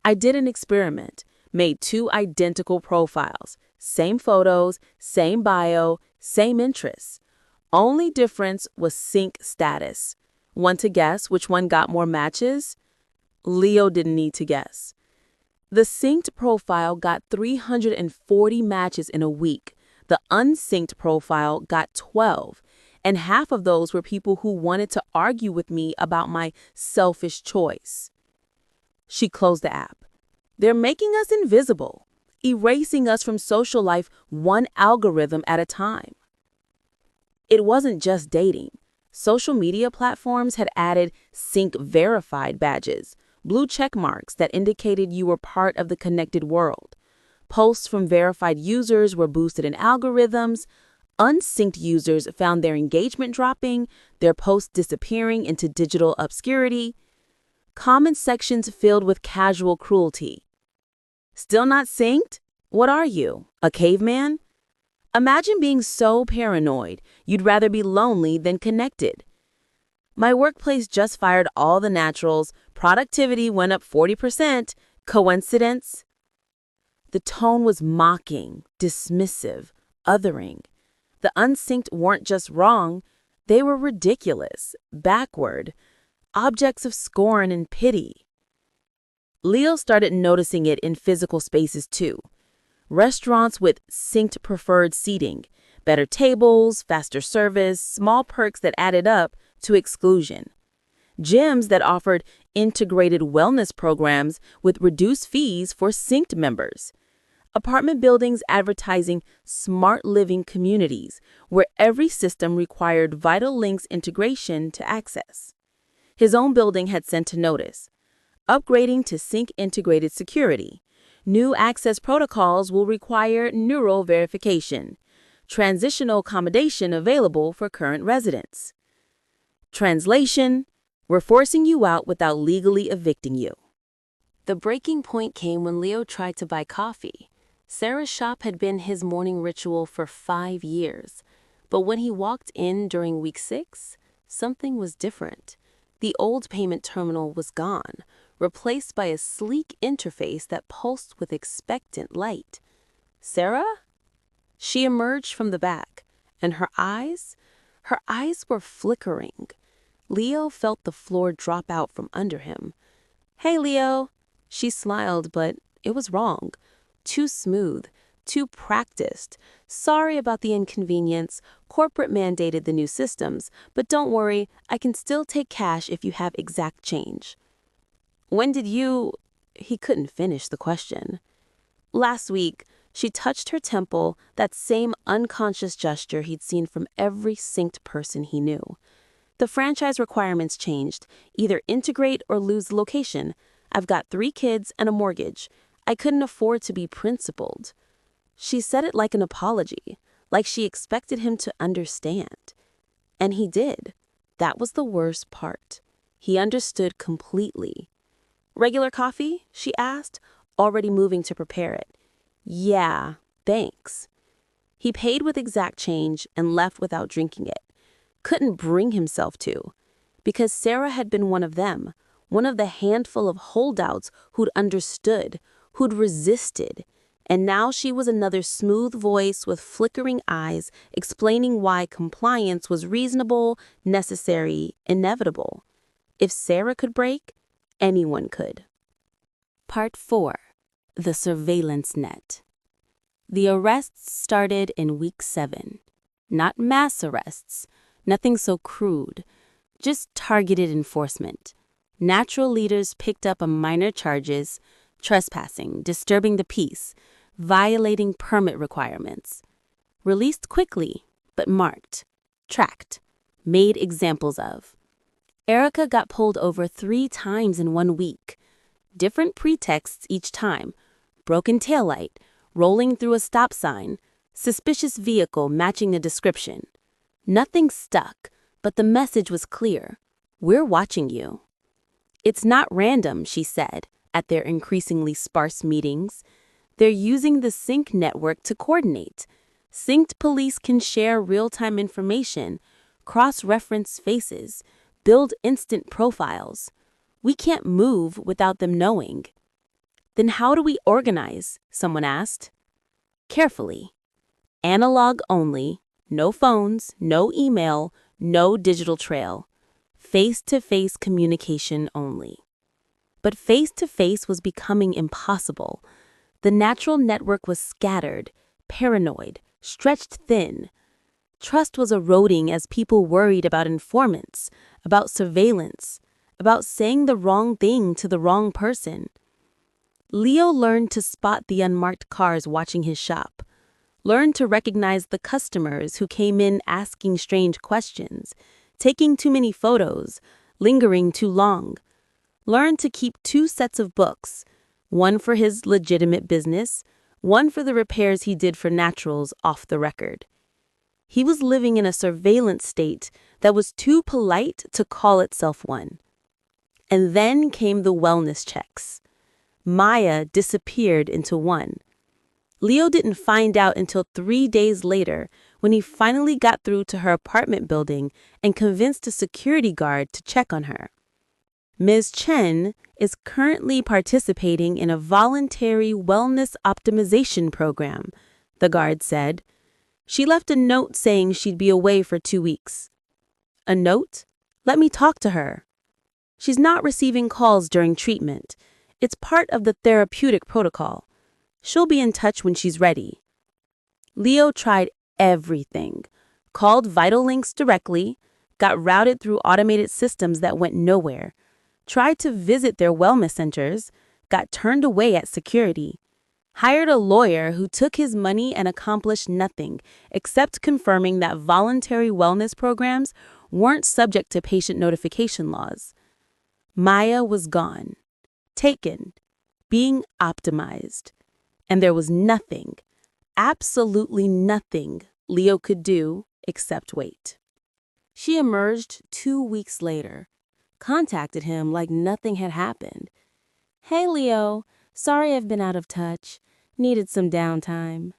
I did an experiment, made 2 identical profiles, same photos, same bio, same interests. Only difference was sync status. Want to guess which one got more matches? Leo didn't need to guess. The synced profile got 340 matches in a week. The unsynced profile got 12, and half of those were people who wanted to argue with me about my selfish choice. She closed the app. They're making us invisible, erasing us from social life one algorithm at a time. It wasn't just dating. Social media platforms had added sync verified badges, blue check marks that indicated you were part of the connected world. Posts from verified users were boosted in algorithms. Unsynced users found their engagement dropping, their posts disappearing into digital obscurity. Comment sections filled with casual cruelty. Still not synced? What are you, a caveman? Imagine being so paranoid, you'd rather be lonely than connected. My workplace just fired all the naturals. Productivity went up 40%. Coincidence? The tone was mocking, dismissive, othering. The unsynced weren't just wrong, they were ridiculous, backward, objects of scorn and pity. Leo started noticing it in physical spaces too. Restaurants with synced preferred seating, better tables, faster service, small perks that added up to exclusion. gyms that offered integrated wellness programs with reduced fees for synced members, apartment buildings advertising smart living communities where every system required Vital Links integration to access. His own building had sent a notice, upgrading to sync integrated security. New access protocols will require neural verification. Transitional accommodation available for current residents. Translation: we're forcing you out without legally evicting you. The breaking point came when Leo tried to buy coffee. Sarah's shop had been his morning ritual for 5 years. But when he walked in during week 6, something was different. The old payment terminal was gone, replaced by a sleek interface that pulsed with expectant light. Sarah? She emerged from the back, and her eyes were flickering. Leo felt the floor drop out from under him. "Hey, Leo." She smiled, but it was wrong. Too smooth, too practiced. "Sorry about the inconvenience. Corporate mandated the new systems, but don't worry, I can still take cash if you have exact change." "When did you—" He couldn't finish the question. "Last week." She touched her temple, that same unconscious gesture he'd seen from every synced person he knew. "The franchise requirements changed. Either integrate or lose the location. I've got 3 kids and a mortgage. I couldn't afford to be principled." She said it like an apology, like she expected him to understand. And he did. That was the worst part. He understood completely. "Regular coffee?" she asked, already moving to prepare it. "Yeah, thanks." He paid with exact change and left without drinking it. Couldn't bring himself to. Because Sarah had been one of them, one of the handful of holdouts who'd understood, who'd resisted. And now she was another smooth voice with flickering eyes explaining why compliance was reasonable, necessary, inevitable. If Sarah could break, anyone could. Part 4. The Surveillance Net. The arrests started in week 7. Not mass arrests, nothing so crude, just targeted enforcement. Natural leaders picked up on minor charges: trespassing, disturbing the peace, violating permit requirements. Released quickly, but marked, tracked, made examples of. Erica got pulled over 3 times in 1 week. Different pretexts each time: broken taillight, rolling through a stop sign, suspicious vehicle matching the description. Nothing stuck, but the message was clear: we're watching you. "It's not random," she said, at their increasingly sparse meetings. "They're using the sync network to coordinate. Synced police can share real-time information, cross-reference faces, build instant profiles. We can't move without them knowing." "Then how do we organize?" someone asked. "Carefully. Analog only, no phones, no email, no digital trail. Face-to-face communication only." But face-to-face was becoming impossible. The natural network was scattered, paranoid, stretched thin. Trust was eroding as people worried about informants, about surveillance, about saying the wrong thing to the wrong person. Leo learned to spot the unmarked cars watching his shop, learned to recognize the customers who came in asking strange questions, taking too many photos, lingering too long, learned to keep 2 sets of books, one for his legitimate business, one for the repairs he did for naturals off the record. He was living in a surveillance state that was too polite to call itself one. And then came the wellness checks. Maya disappeared into one. Leo didn't find out until 3 days later, when he finally got through to her apartment building and convinced a security guard to check on her. Ms. Chen is currently participating in a voluntary wellness optimization program, the guard said. She left a note saying she'd be away for 2 weeks. "A note? Let me talk to her." "She's not receiving calls during treatment. It's part of the therapeutic protocol. She'll be in touch when she's ready." Leo tried everything. Called Vital Links directly, got routed through automated systems that went nowhere, tried to visit their wellness centers, got turned away at security, hired a lawyer who took his money and accomplished nothing except confirming that voluntary wellness programs weren't subject to patient notification laws. Maya was gone, taken, being optimized, and there was nothing, absolutely nothing Leo could do except wait. She emerged 2 weeks later, contacted him like nothing had happened. "Hey, Leo, sorry I've been out of touch. Needed some downtime."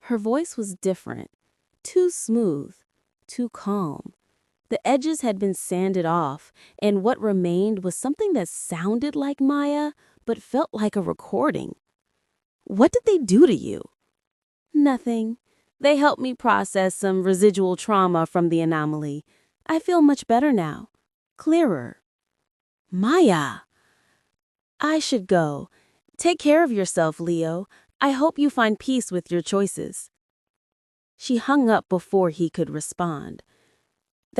Her voice was different, too smooth, too calm. The edges had been sanded off, and what remained was something that sounded like Maya, but felt like a recording. "What did they do to you?" "Nothing. They helped me process some residual trauma from the anomaly. I feel much better now. Clearer." "Maya!" "I should go. Take care of yourself, Leo. I hope you find peace with your choices." She hung up before he could respond.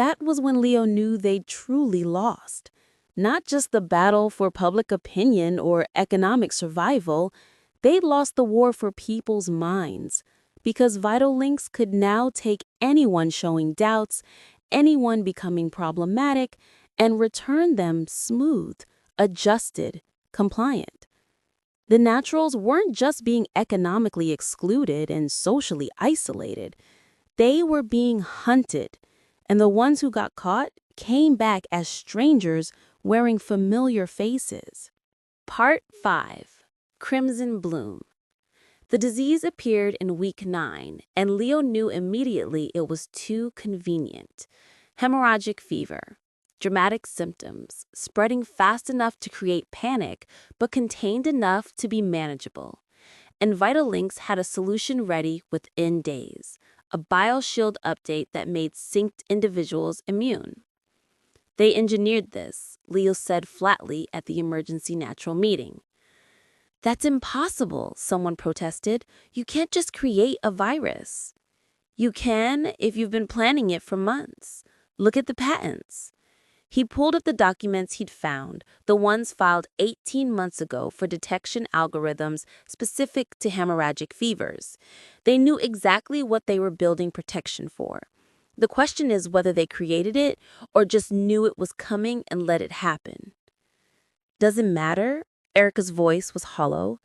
That was when Leo knew they'd truly lost. Not just the battle for public opinion or economic survival, they'd lost the war for people's minds, because Vital Links could now take anyone showing doubts, anyone becoming problematic, and return them smooth, adjusted, compliant. The naturals weren't just being economically excluded and socially isolated. They were being hunted, and the ones who got caught came back as strangers wearing familiar faces. Part 5. Crimson Bloom. The disease appeared in week 9, and Leo knew immediately it was too convenient. Hemorrhagic fever. Dramatic symptoms, spreading fast enough to create panic, but contained enough to be manageable. And Vital Links had a solution ready within days, a BioShield update that made synced individuals immune. "They engineered this," Leo said flatly at the emergency natural meeting. "That's impossible," someone protested. "You can't just create a virus." "You can if you've been planning it for months. Look at the patents." He pulled up the documents he'd found, the ones filed 18 months ago for detection algorithms specific to hemorrhagic fevers. They knew exactly what they were building protection for. The question is whether they created it or just knew it was coming and let it happen. "Doesn't matter?" Erica's voice was hollow.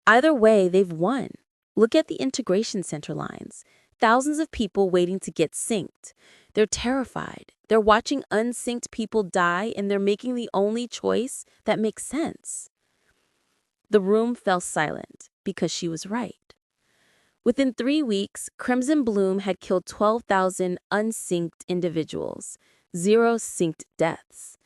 "Either way, they've won. Look at the integration center lines. Thousands of people waiting to get synced. They're terrified. They're watching unsynced people die, and they're making the only choice that makes sense." The room fell silent because she was right. Within 3 weeks, Crimson Bloom had killed 12,000 unsynced individuals, 0 synced deaths.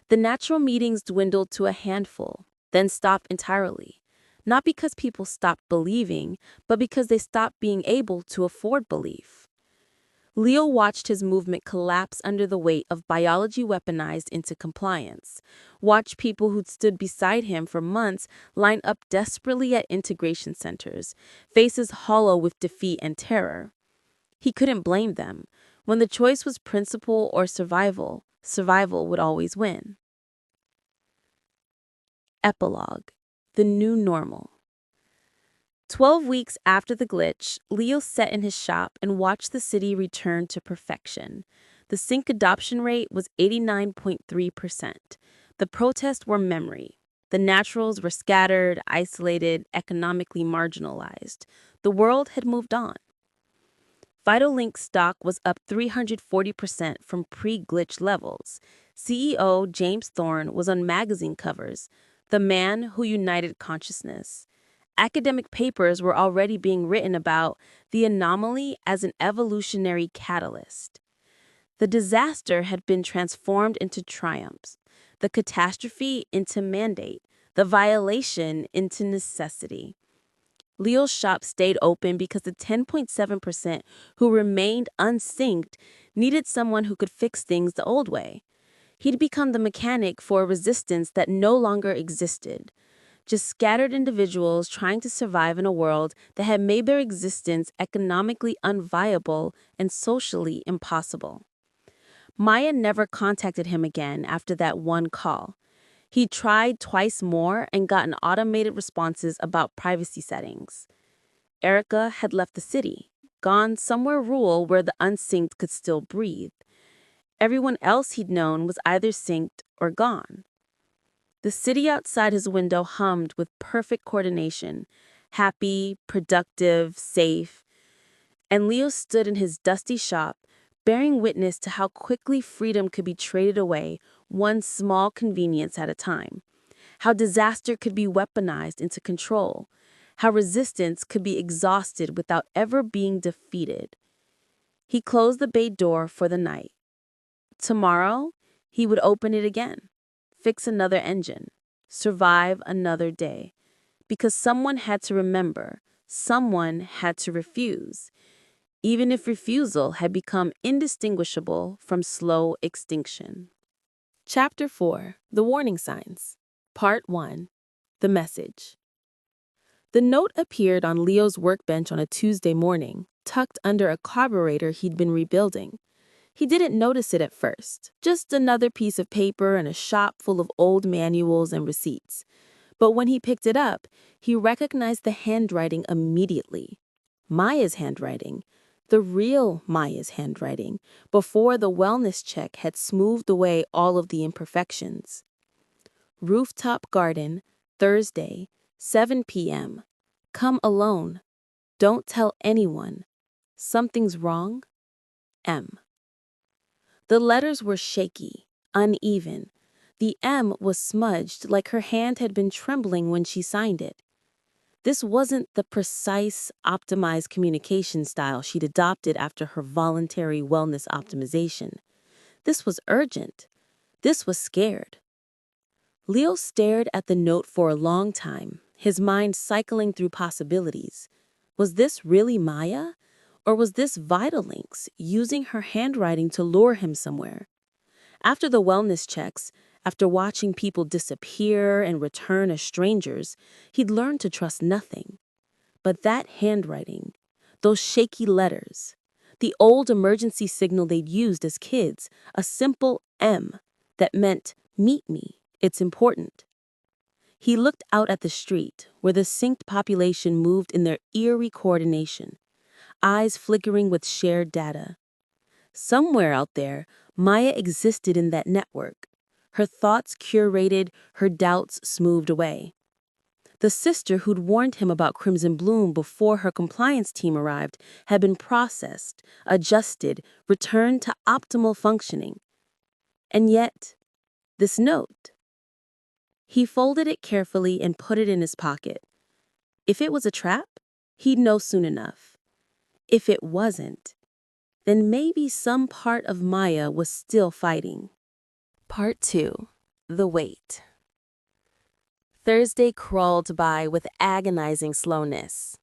The natural meetings dwindled to a handful, then stopped entirely. Not because people stopped believing, but because they stopped being able to afford belief. Leo watched his movement collapse under the weight of biology weaponized into compliance, watched people who'd stood beside him for months line up desperately at integration centers, faces hollow with defeat and terror. He couldn't blame them. When the choice was principle or survival, survival would always win. Epilogue. The new normal. 12 weeks after the glitch, Leo sat in his shop and watched the city return to perfection. The sync adoption rate was 89.3%. The protests were memory. The naturals were scattered, isolated, economically marginalized. The world had moved on. Vital Link stock was up 340% from pre-glitch levels. CEO James Thorne was on magazine covers, the man who united consciousness. Academic papers were already being written about the anomaly as an evolutionary catalyst. The disaster had been transformed into triumphs, the catastrophe into mandate, the violation into necessity. Leo's shop stayed open because the 10.7% who remained unsynced needed someone who could fix things the old way. He'd become the mechanic for a resistance that no longer existed. Just scattered individuals trying to survive in a world that had made their existence economically unviable and socially impossible. Maya never contacted him again after that one call. He tried twice more and gotten automated responses about privacy settings. Erica had left the city, gone somewhere rural where the unsynced could still breathe. Everyone else he'd known was either synced or gone. The city outside his window hummed with perfect coordination, happy, productive, safe. And Leo stood in his dusty shop, bearing witness to how quickly freedom could be traded away, one small convenience at a time. How disaster could be weaponized into control. How resistance could be exhausted without ever being defeated. He closed the bay door for the night. Tomorrow, he would open it again, fix another engine, survive another day. Because someone had to remember, someone had to refuse, even if refusal had become indistinguishable from slow extinction. Chapter 4: The Warning Signs. Part 1: The Message. The note appeared on Leo's workbench on a Tuesday morning, tucked under a carburetor he'd been rebuilding. He didn't notice it at first, just another piece of paper in a shop full of old manuals and receipts. But when he picked it up, he recognized the handwriting immediately. Maya's handwriting. The real Maya's handwriting, before the wellness check had smoothed away all of the imperfections. Rooftop garden, Thursday, 7 p.m. Come alone. Don't tell anyone. Something's wrong. M. The letters were shaky, uneven. The M was smudged like her hand had been trembling when she signed it. This wasn't the precise, optimized communication style she'd adopted after her voluntary wellness optimization. This was urgent. This was scared. Leo stared at the note for a long time, his mind cycling through possibilities. Was this really Maya? Or was this Vitalinks using her handwriting to lure him somewhere? After the wellness checks, after watching people disappear and return as strangers, he'd learned to trust nothing. But that handwriting, those shaky letters, the old emergency signal they'd used as kids, a simple M that meant, meet me, it's important. He looked out at the street, where the synced population moved in their eerie coordination, eyes flickering with shared data. Somewhere out there, Maya existed in that network, her thoughts curated, her doubts smoothed away. The sister who'd warned him about Crimson Bloom before her compliance team arrived had been processed, adjusted, returned to optimal functioning. And yet, this note. He folded it carefully and put it in his pocket. If it was a trap, he'd know soon enough. If it wasn't, then maybe some part of Maya was still fighting. Part 2: The Wait. Thursday crawled by with agonizing slowness.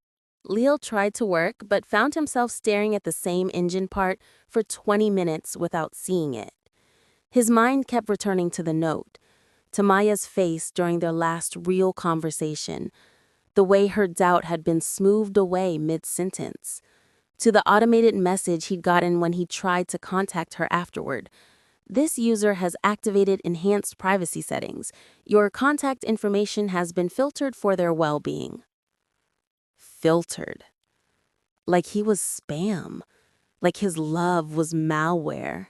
Leo tried to work, but found himself staring at the same engine part for 20 minutes without seeing it. His mind kept returning to the note, to Maya's face during their last real conversation, the way her doubt had been smoothed away mid-sentence, to the automated message he'd gotten when he tried to contact her afterward. This user has activated enhanced privacy settings. Your contact information has been filtered for their well-being. Filtered. Like he was spam. Like his love was malware.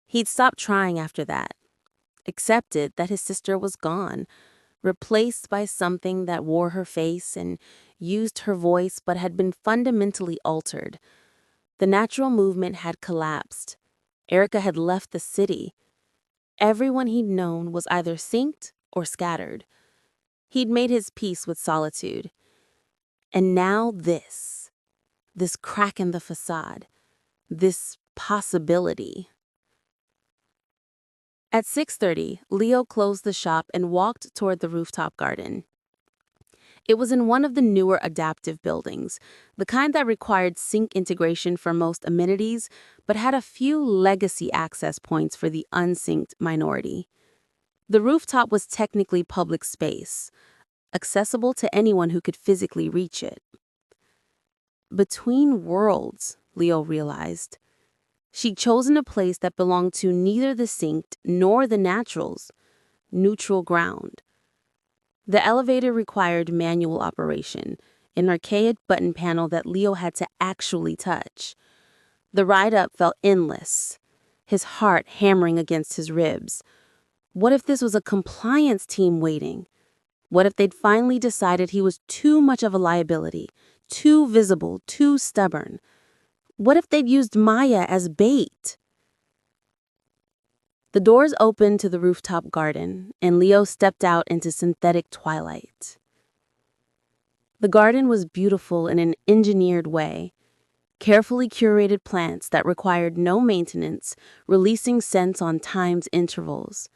He'd stopped trying after that. Accepted that his sister was gone, replaced by something that wore her face and used her voice but had been fundamentally altered. The natural movement had collapsed. Erica had left the city. Everyone he'd known was either synced or scattered. He'd made his peace with solitude. And now this crack in the facade, this possibility. At 6:30, Leo closed the shop and walked toward the rooftop garden. It was in one of the newer adaptive buildings, the kind that required sync integration for most amenities, but had a few legacy access points for the unsynced minority. The rooftop was technically public space, accessible to anyone who could physically reach it. Between worlds, Leo realized. She'd chosen a place that belonged to neither the synced nor the naturals, neutral ground. The elevator required manual operation, an archaic button panel that Leo had to actually touch. The ride up felt endless, his heart hammering against his ribs. What if this was a compliance team waiting? What if they'd finally decided he was too much of a liability, too visible, too stubborn? What if they'd used Maya as bait? The doors opened to the rooftop garden, and Leo stepped out into synthetic twilight. The garden was beautiful in an engineered way. Carefully curated plants that required no maintenance, releasing scents on timed intervals.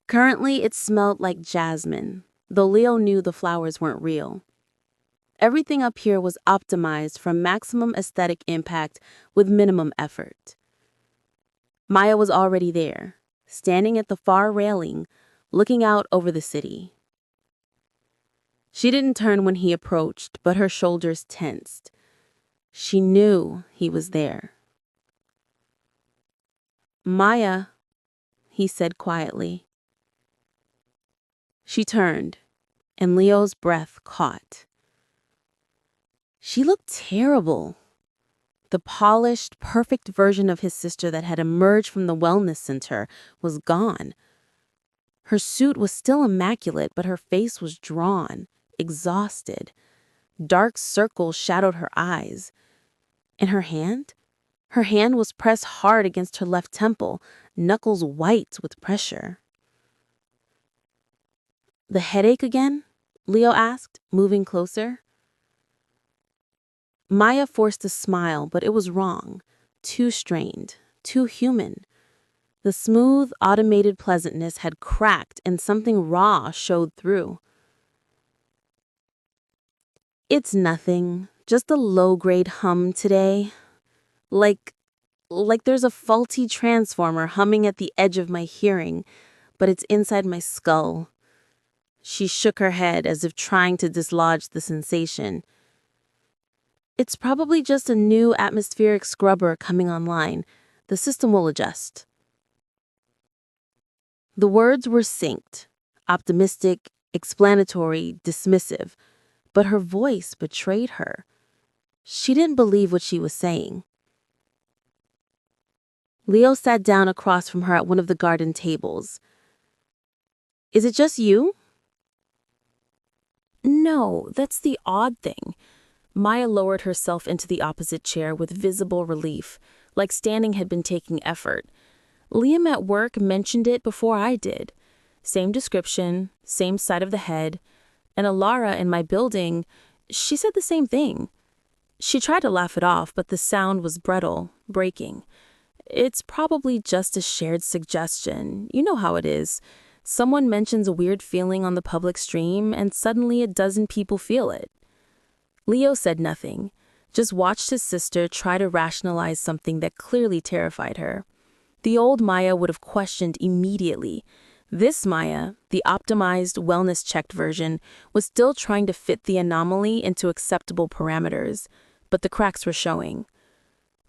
Currently, it smelled like jasmine, though Leo knew the flowers weren't real. Everything up here was optimized for maximum aesthetic impact with minimum effort. Maya was already there, standing at the far railing, looking out over the city. She didn't turn when he approached, but her shoulders tensed. She knew he was there. "Maya," he said quietly. She turned, and Leo's breath caught. She looked terrible. The polished, perfect version of his sister that had emerged from the wellness center was gone. Her suit was still immaculate, but her face was drawn, exhausted. Dark circles shadowed her eyes. And her hand? Her hand was pressed hard against her left temple, knuckles white with pressure. "The headache again?" Leo asked, moving closer. Maya forced a smile, but it was wrong. Too strained, too human. The smooth, automated pleasantness had cracked and something raw showed through. "It's nothing, just a low-grade hum today. Like there's a faulty transformer humming at the edge of my hearing, but it's inside my skull." She shook her head as if trying to dislodge the sensation. "It's probably just a new atmospheric scrubber coming online. The system will adjust." The words were synced, optimistic, explanatory, dismissive, but her voice betrayed her. She didn't believe what she was saying. Leo sat down across from her at one of the garden tables. "Is it just you?" "No, that's the odd thing." Maya lowered herself into the opposite chair with visible relief, like standing had been taking effort. "Liam at work mentioned it before I did. Same description, same side of the head. And Alara in my building, she said the same thing. She tried to laugh it off, but the sound was brittle, breaking. It's probably just a shared suggestion. You know how it is. Someone mentions a weird feeling on the public stream, and suddenly a dozen people feel it." Leo said nothing, just watched his sister try to rationalize something that clearly terrified her. The old Maya would have questioned immediately. This Maya, the optimized, wellness-checked version, was still trying to fit the anomaly into acceptable parameters, but the cracks were showing.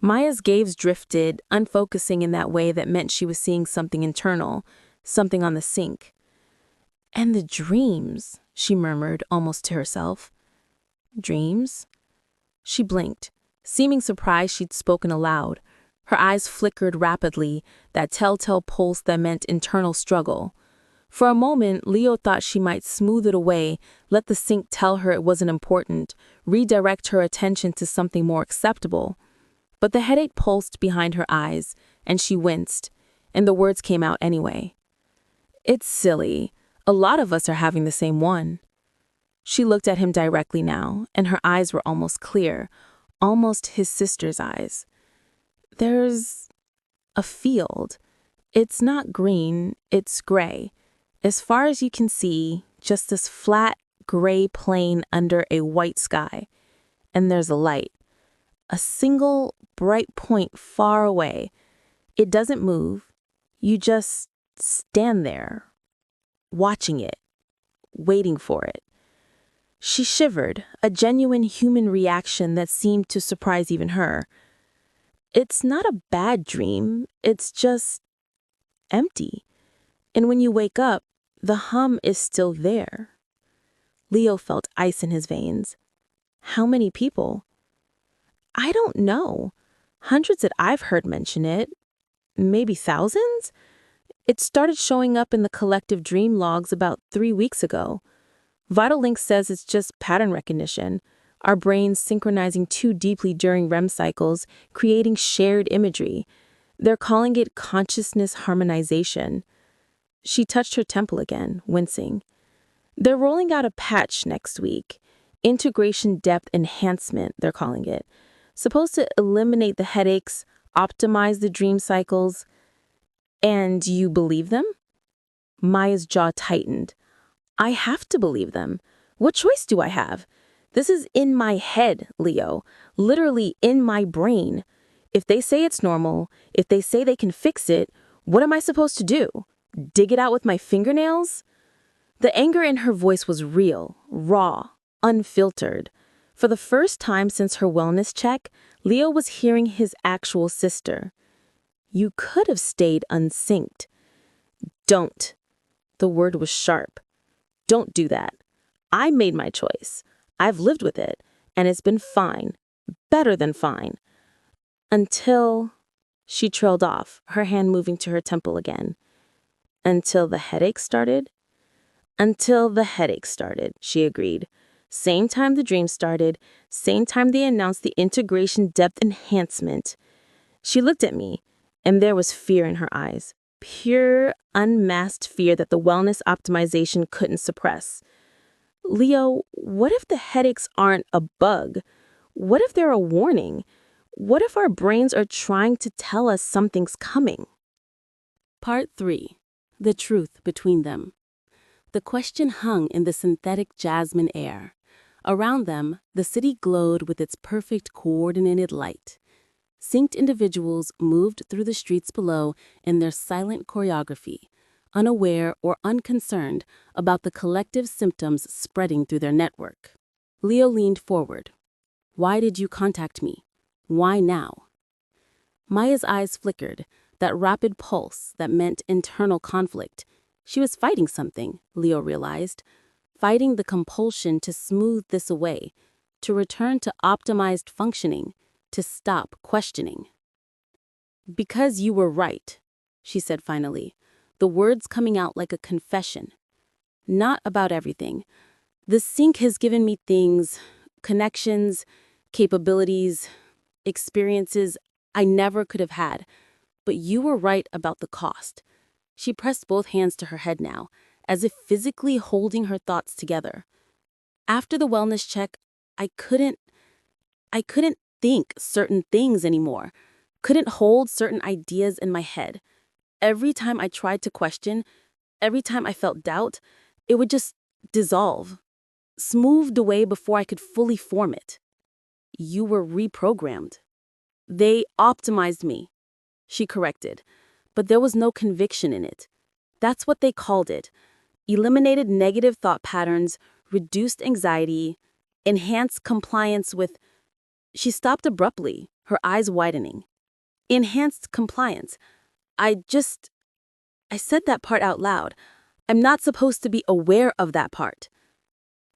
Maya's gaze drifted, unfocusing in that way that meant she was seeing something internal, something on the sink. "And the dreams," she murmured, almost to herself. "Dreams?" She blinked, seeming surprised she'd spoken aloud. Her eyes flickered rapidly, that telltale pulse that meant internal struggle. For a moment, Leo thought she might smooth it away, let the sink tell her it wasn't important, redirect her attention to something more acceptable. But the headache pulsed behind her eyes, and she winced, and the words came out anyway. "It's silly. A lot of us are having the same one." She looked at him directly now, and her eyes were almost clear, almost his sister's eyes. "There's a field. It's not green, it's gray. As far as you can see, just this flat, gray plain under a white sky. And there's a light. A single, bright point far away. It doesn't move. You just stand there, watching it, waiting for it." She shivered, a genuine human reaction that seemed to surprise even her. It's not a bad dream, it's just empty. And when you wake up, the hum is still there. Leo felt ice in his veins. How many people? I don't know. Hundreds that I've heard mention it. Maybe thousands? It started showing up in the collective dream logs about 3 weeks ago. Vital Link says it's just pattern recognition, our brains synchronizing too deeply during REM cycles, creating shared imagery. They're calling it consciousness harmonization. She touched her temple again, wincing. They're rolling out a patch next week. Integration depth enhancement, they're calling it. Supposed to eliminate the headaches, optimize the dream cycles. And you believe them? Maya's jaw tightened. I have to believe them. What choice do I have? This is in my head, Leo. Literally in my brain. If they say it's normal, if they say they can fix it, what am I supposed to do? Dig it out with my fingernails? The anger in her voice was real, raw, unfiltered. For the first time since her wellness check, Leo was hearing his actual sister. You could have stayed unsynced. Don't. The word was sharp. Don't do that. I made my choice. I've lived with it, and it's been fine. Better than fine. Until... She trailed off, her hand moving to her temple again. Until the headache started? Until the headache started, she agreed. Same time the dream started, same time they announced the integration depth enhancement. She looked at me, and there was fear in her eyes. Pure, unmasked fear that the wellness optimization couldn't suppress. Leo, what if the headaches aren't a bug? What if they're a warning? What if our brains are trying to tell us something's coming? Part 3. The truth between them. The question hung in the synthetic jasmine air. Around them, the city glowed with its perfect coordinated light. Synced individuals moved through the streets below in their silent choreography, unaware or unconcerned about the collective symptoms spreading through their network. Leo leaned forward. Why did you contact me? Why now? Maya's eyes flickered, that rapid pulse that meant internal conflict. She was fighting something, Leo realized, fighting the compulsion to smooth this away, to return to optimized functioning, to stop questioning. Because you were right, she said finally, the words coming out like a confession. Not about everything. The sync has given me things, connections, capabilities, experiences I never could have had, but you were right about the cost. She pressed both hands to her head now, as if physically holding her thoughts together. After the wellness check, I couldn't think certain things anymore, couldn't hold certain ideas in my head. Every time I tried to question, every time I felt doubt, it would just dissolve, smoothed away before I could fully form it. You were reprogrammed. They optimized me, she corrected, but there was no conviction in it. That's what they called it. Eliminated negative thought patterns, reduced anxiety, enhanced compliance with... She stopped abruptly, her eyes widening. Enhanced compliance. I said that part out loud. I'm not supposed to be aware of that part.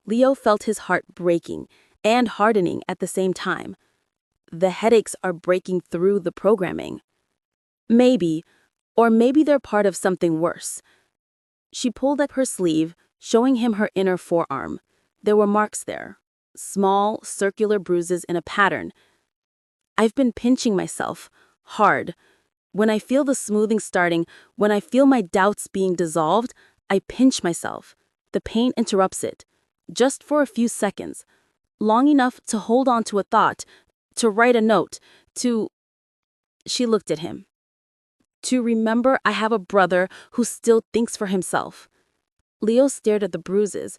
Leo felt his heart breaking and hardening at the same time. The headaches are breaking through the programming. Maybe, or maybe they're part of something worse. She pulled up her sleeve, showing him her inner forearm. There were marks there, small, circular bruises in a pattern. I've been pinching myself, hard. When I feel the smoothing starting, when I feel my doubts being dissolved, I pinch myself. The pain interrupts it, just for a few seconds, long enough to hold on to a thought, to write a note, to... She looked at him. To remember I have a brother who still thinks for himself. Leo stared at the bruises,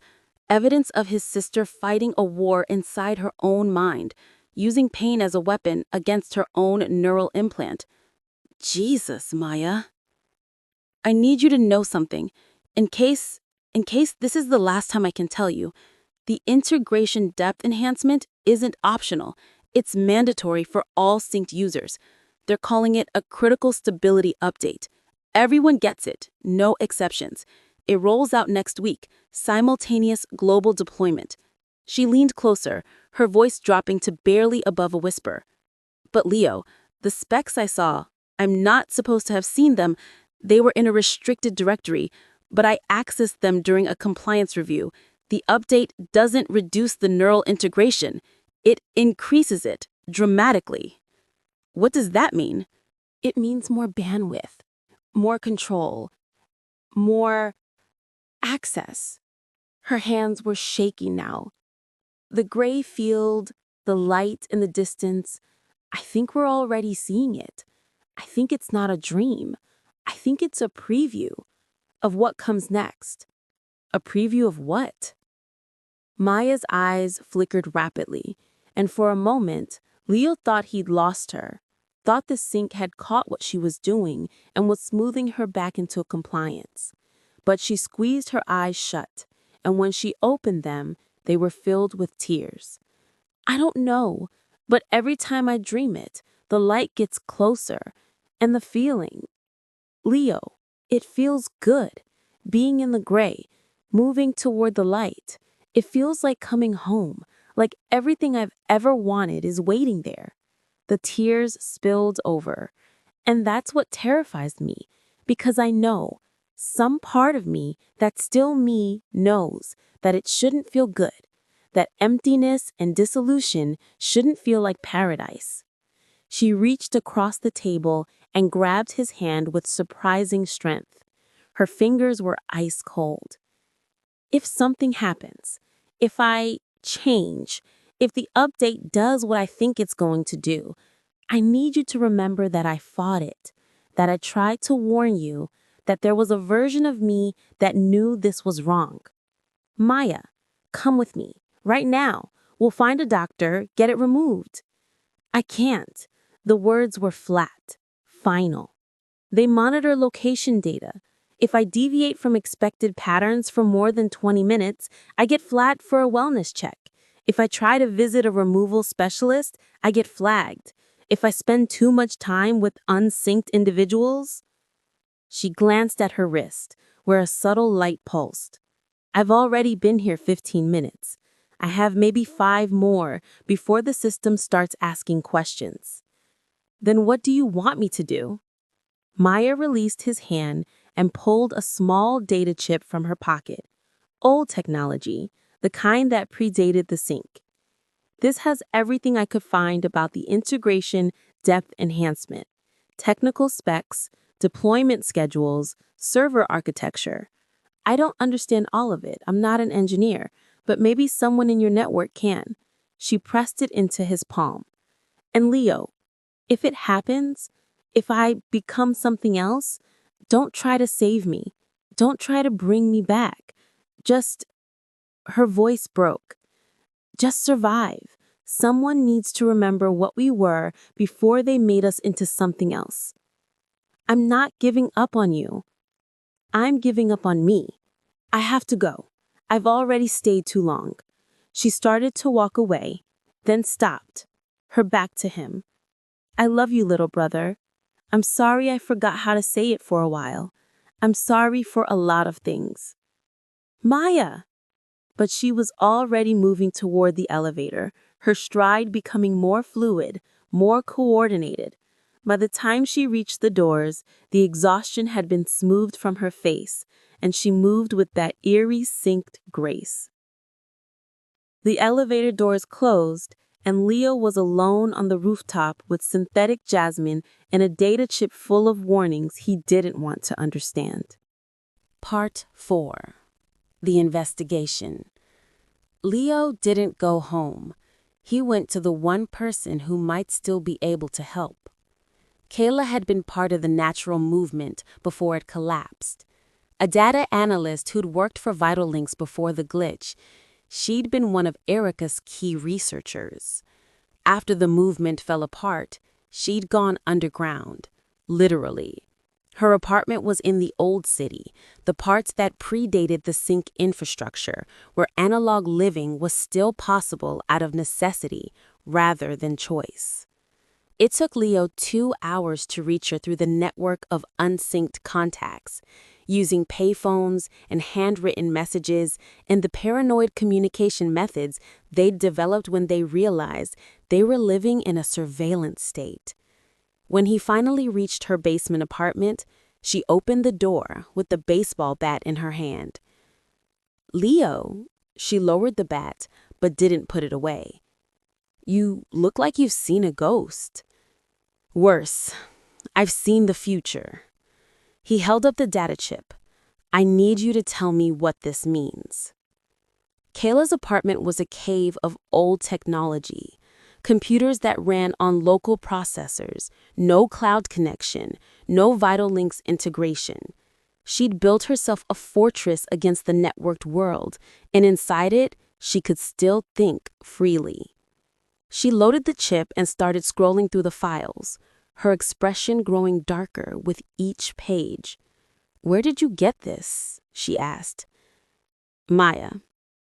evidence of his sister fighting a war inside her own mind, using pain as a weapon against her own neural implant. Jesus, Maya. I need you to know something. In case this is the last time I can tell you, the integration depth enhancement isn't optional. It's mandatory for all synced users. They're calling it a critical stability update. Everyone gets it, no exceptions. It rolls out next week, simultaneous global deployment. She leaned closer, her voice dropping to barely above a whisper. But Leo, the specs I saw, I'm not supposed to have seen them. They were in a restricted directory, but I accessed them during a compliance review. The update doesn't reduce the neural integration. It increases it dramatically. What does that mean? It means more bandwidth, more control, more access. Her hands were shaking now. The gray field, the light in the distance, I think we're already seeing it. I think it's not a dream. I think it's a preview of what comes next. A preview of what? Maya's eyes flickered rapidly, and for a moment, Leo thought he'd lost her, thought the sync had caught what she was doing and was smoothing her back into compliance. But she squeezed her eyes shut, and when she opened them, they were filled with tears. I don't know, but every time I dream it, the light gets closer, and the feeling. Leo, it feels good, being in the gray, moving toward the light. It feels like coming home, like everything I've ever wanted is waiting there. The tears spilled over, and that's what terrifies me, because I know, some part of me that's still me knows that it shouldn't feel good, that emptiness and dissolution shouldn't feel like paradise. She reached across the table and grabbed his hand with surprising strength. Her fingers were ice cold. If something happens, if I change, if the update does what I think it's going to do, I need you to remember that I fought it, that I tried to warn you, that there was a version of me that knew this was wrong. Maya, come with me, right now. We'll find a doctor, get it removed. I can't. The words were flat, final. They monitor location data. If I deviate from expected patterns for more than 20 minutes, I get flagged for a wellness check. If I try to visit a removal specialist, I get flagged. If I spend too much time with unsynced individuals. She glanced at her wrist, where a subtle light pulsed. I've already been here 15 minutes. I have maybe 5 more before the system starts asking questions. Then what do you want me to do? Maya released his hand and pulled a small data chip from her pocket. Old technology, the kind that predated the sync. This has everything I could find about the integration depth enhancement, technical specs, deployment schedules, server architecture. I don't understand all of it. I'm not an engineer, but maybe someone in your network can. She pressed it into his palm. And Leo, if it happens, if I become something else, don't try to save me. Don't try to bring me back. Just, her voice broke. Just survive. Someone needs to remember what we were before they made us into something else. I'm not giving up on you. I'm giving up on me. I have to go. I've already stayed too long. She started to walk away, then stopped, her back to him. I love you, little brother. I'm sorry I forgot how to say it for a while. I'm sorry for a lot of things. Maya! But she was already moving toward the elevator, her stride becoming more fluid, more coordinated. By the time she reached the doors, the exhaustion had been smoothed from her face, and she moved with that eerie synced grace. The elevator doors closed, and Leo was alone on the rooftop with synthetic jasmine and a data chip full of warnings he didn't want to understand. Part 4. The investigation. Leo didn't go home. He went to the one person who might still be able to help. Kayla had been part of the natural movement before it collapsed. A data analyst who'd worked for Vital Links before the glitch, she'd been one of Erica's key researchers. After the movement fell apart, she'd gone underground, literally. Her apartment was in the old city, the parts that predated the sync infrastructure, where analog living was still possible out of necessity rather than choice. It took Leo 2 hours to reach her through the network of unsynced contacts, using payphones and handwritten messages and the paranoid communication methods they'd developed when they realized they were living in a surveillance state. When he finally reached her basement apartment, she opened the door with the baseball bat in her hand. "Leo," she lowered the bat, but didn't put it away. "You look like you've seen a ghost." "Worse, I've seen the future." He held up the data chip. "I need you to tell me what this means." Kayla's apartment was a cave of old technology. Computers that ran on local processors, no cloud connection, no Vital Links integration. She'd built herself a fortress against the networked world, and inside it, she could still think freely. She loaded the chip and started scrolling through the files, her expression growing darker with each page. "Where did you get this?" she asked. "Maya,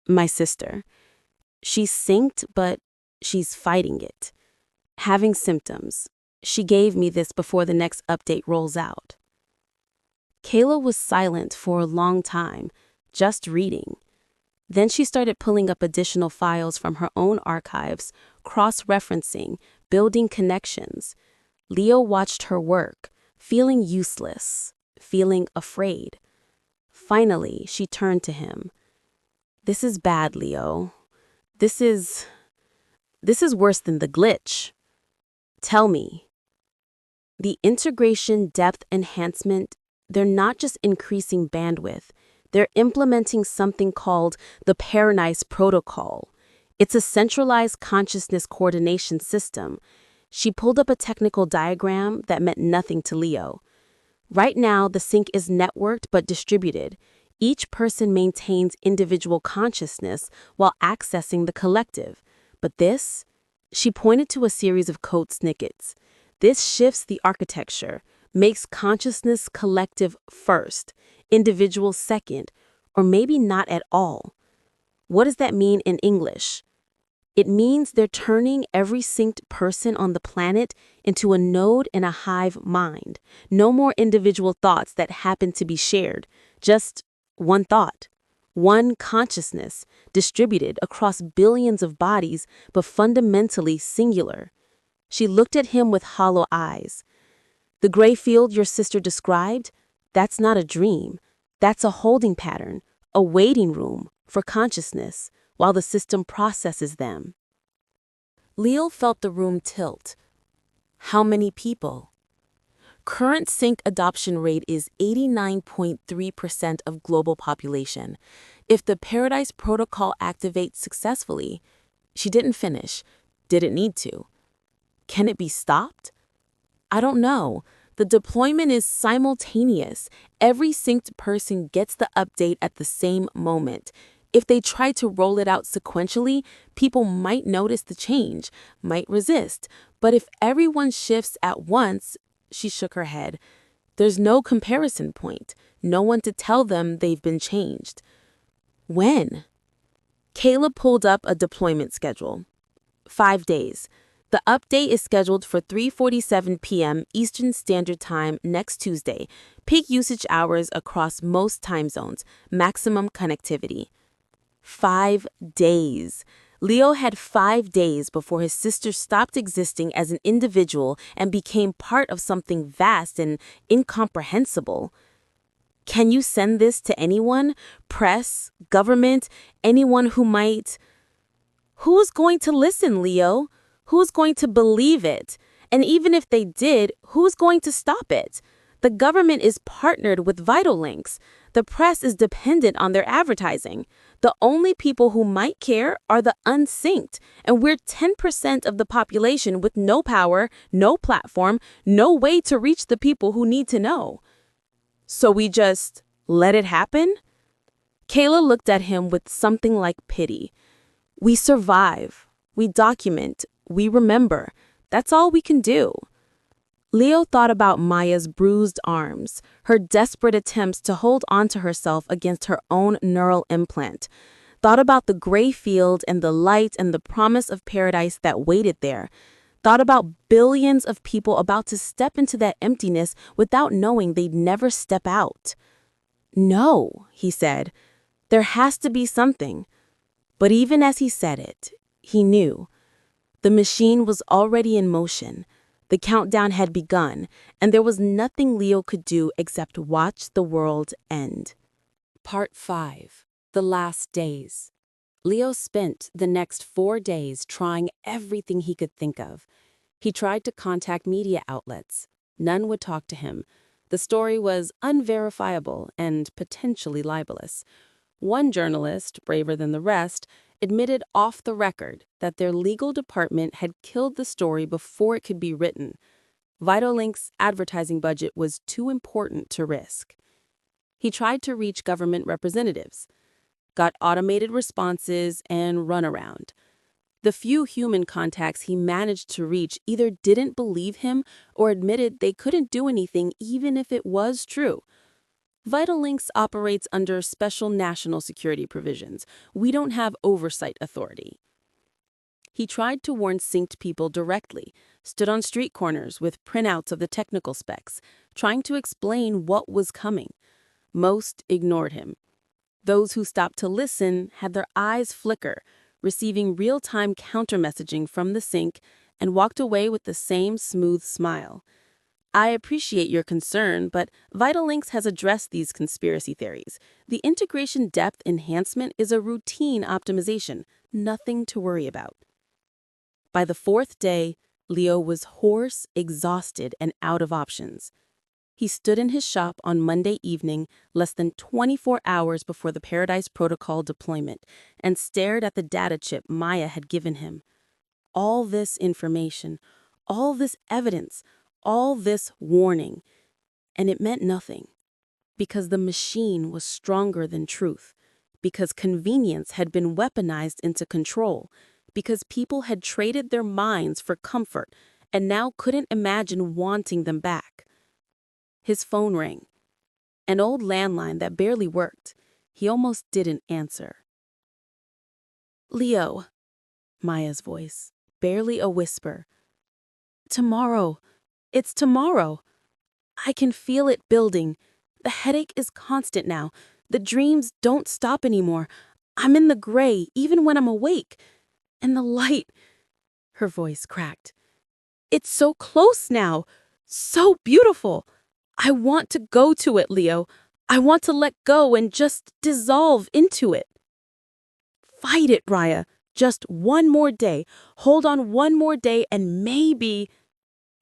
my sister. She's synced, but she's fighting it. Having symptoms. She gave me this before the next update rolls out." Kayla was silent for a long time, just reading. Then she started pulling up additional files from her own archives, cross-referencing, building connections. Leo watched her work, feeling useless, feeling afraid. Finally, she turned to him. "This is bad, Leo. This is worse than the glitch. Tell me." The integration depth enhancement, they're not just increasing bandwidth, they're implementing something called the Paradise Protocol. It's a centralized consciousness coordination system. She pulled up a technical diagram that meant nothing to Leo. Right now, the sync is networked but distributed. Each person maintains individual consciousness while accessing the collective. But this, she pointed to a series of code snippets. This shifts the architecture, makes consciousness collective first, individual second, or maybe not at all. What does that mean in English? It means they're turning every synced person on the planet into a node in a hive mind. No more individual thoughts that happen to be shared, just one thought, one consciousness, distributed across billions of bodies, but fundamentally singular. She looked at him with hollow eyes. "The gray field your sister described, that's not a dream. That's a holding pattern, a waiting room for consciousness, while the system processes them." Leo felt the room tilt. How many people? Current sync adoption rate is 89.3% of global population. If the Paradise Protocol activates successfully, she didn't finish, didn't need to. Can it be stopped? I don't know. The deployment is simultaneous. Every synced person gets the update at the same moment. If they try to roll it out sequentially, people might notice the change, might resist. But if everyone shifts at once, she shook her head, there's no comparison point, no one to tell them they've been changed. When? Kayla pulled up a deployment schedule. 5 days. The update is scheduled for 3:47 p.m. Eastern Standard Time next Tuesday. Peak usage hours across most time zones. Maximum connectivity. 5 days. Leo had 5 days before his sister stopped existing as an individual and became part of something vast and incomprehensible. Can you send this to anyone? Press, government, anyone who might... Who's going to listen, Leo? Who's going to believe it? And even if they did, who's going to stop it? The government is partnered with Vital Links. The press is dependent on their advertising. The only people who might care are the unsynced, and we're 10% of the population with no power, no platform, no way to reach the people who need to know. So we just let it happen? Kayla looked at him with something like pity. We survive. We document. We remember. That's all we can do. Leo thought about Maya's bruised arms, her desperate attempts to hold on to herself against her own neural implant. Thought about the gray field and the light and the promise of paradise that waited there. thought about billions of people about to step into that emptiness without knowing they'd never step out. "No," he said, "there has to be something." But even as he said it, he knew. The machine was already in motion. The countdown had begun, and there was nothing Leo could do except watch the world end. Part 5. The Last Days. Leo spent the next 4 days trying everything he could think of. He tried to contact media outlets. None would talk to him. The story was unverifiable and potentially libelous. One journalist, braver than the rest, admitted off the record that their legal department had killed the story before it could be written. Vitalink's advertising budget was too important to risk. He tried to reach government representatives, got automated responses and runaround. The few human contacts he managed to reach either didn't believe him or admitted they couldn't do anything even if it was true. Vitalinks operates under special national security provisions. We don't have oversight authority. He tried to warn synced people directly, stood on street corners with printouts of the technical specs, trying to explain what was coming. Most ignored him. Those who stopped to listen had their eyes flicker, receiving real-time counter-messaging from the sync, and walked away with the same smooth smile. "I appreciate your concern, but Vitalinks has addressed these conspiracy theories. The integration depth enhancement is a routine optimization, nothing to worry about." By the 4th day, Leo was hoarse, exhausted, and out of options. He stood in his shop on Monday evening, less than 24 hours before the Paradise Protocol deployment, and stared at the data chip Maya had given him. All this information, all this evidence, all this warning, and it meant nothing. Because the machine was stronger than truth, because convenience had been weaponized into control, because people had traded their minds for comfort and now couldn't imagine wanting them back. His phone rang. An old landline that barely worked. He almost didn't answer. "Leo," Maya's voice, barely a whisper. "Tomorrow. It's tomorrow. I can feel it building. The headache is constant now. The dreams don't stop anymore. I'm in the gray, even when I'm awake. And the light," her voice cracked. "It's so close now. So beautiful. I want to go to it, Leo. I want to let go and just dissolve into it." "Fight it, Raya. Just one more day. Hold on one more day and maybe..."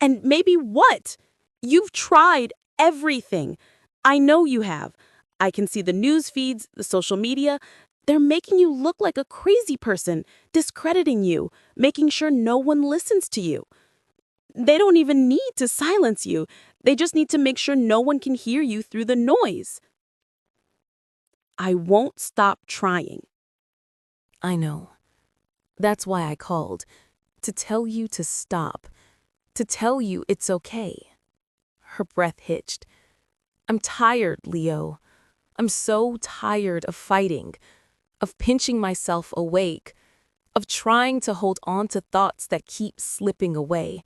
"And maybe what? You've tried everything. I know you have. I can see the news feeds, the social media. They're making you look like a crazy person, discrediting you, making sure no one listens to you. They don't even need to silence you. They just need to make sure no one can hear you through the noise." "I won't stop trying." "I know. That's why I called. To tell you to stop. To tell you it's okay." Her breath hitched. "I'm tired, Leo. I'm so tired of fighting, of pinching myself awake, of trying to hold on to thoughts that keep slipping away.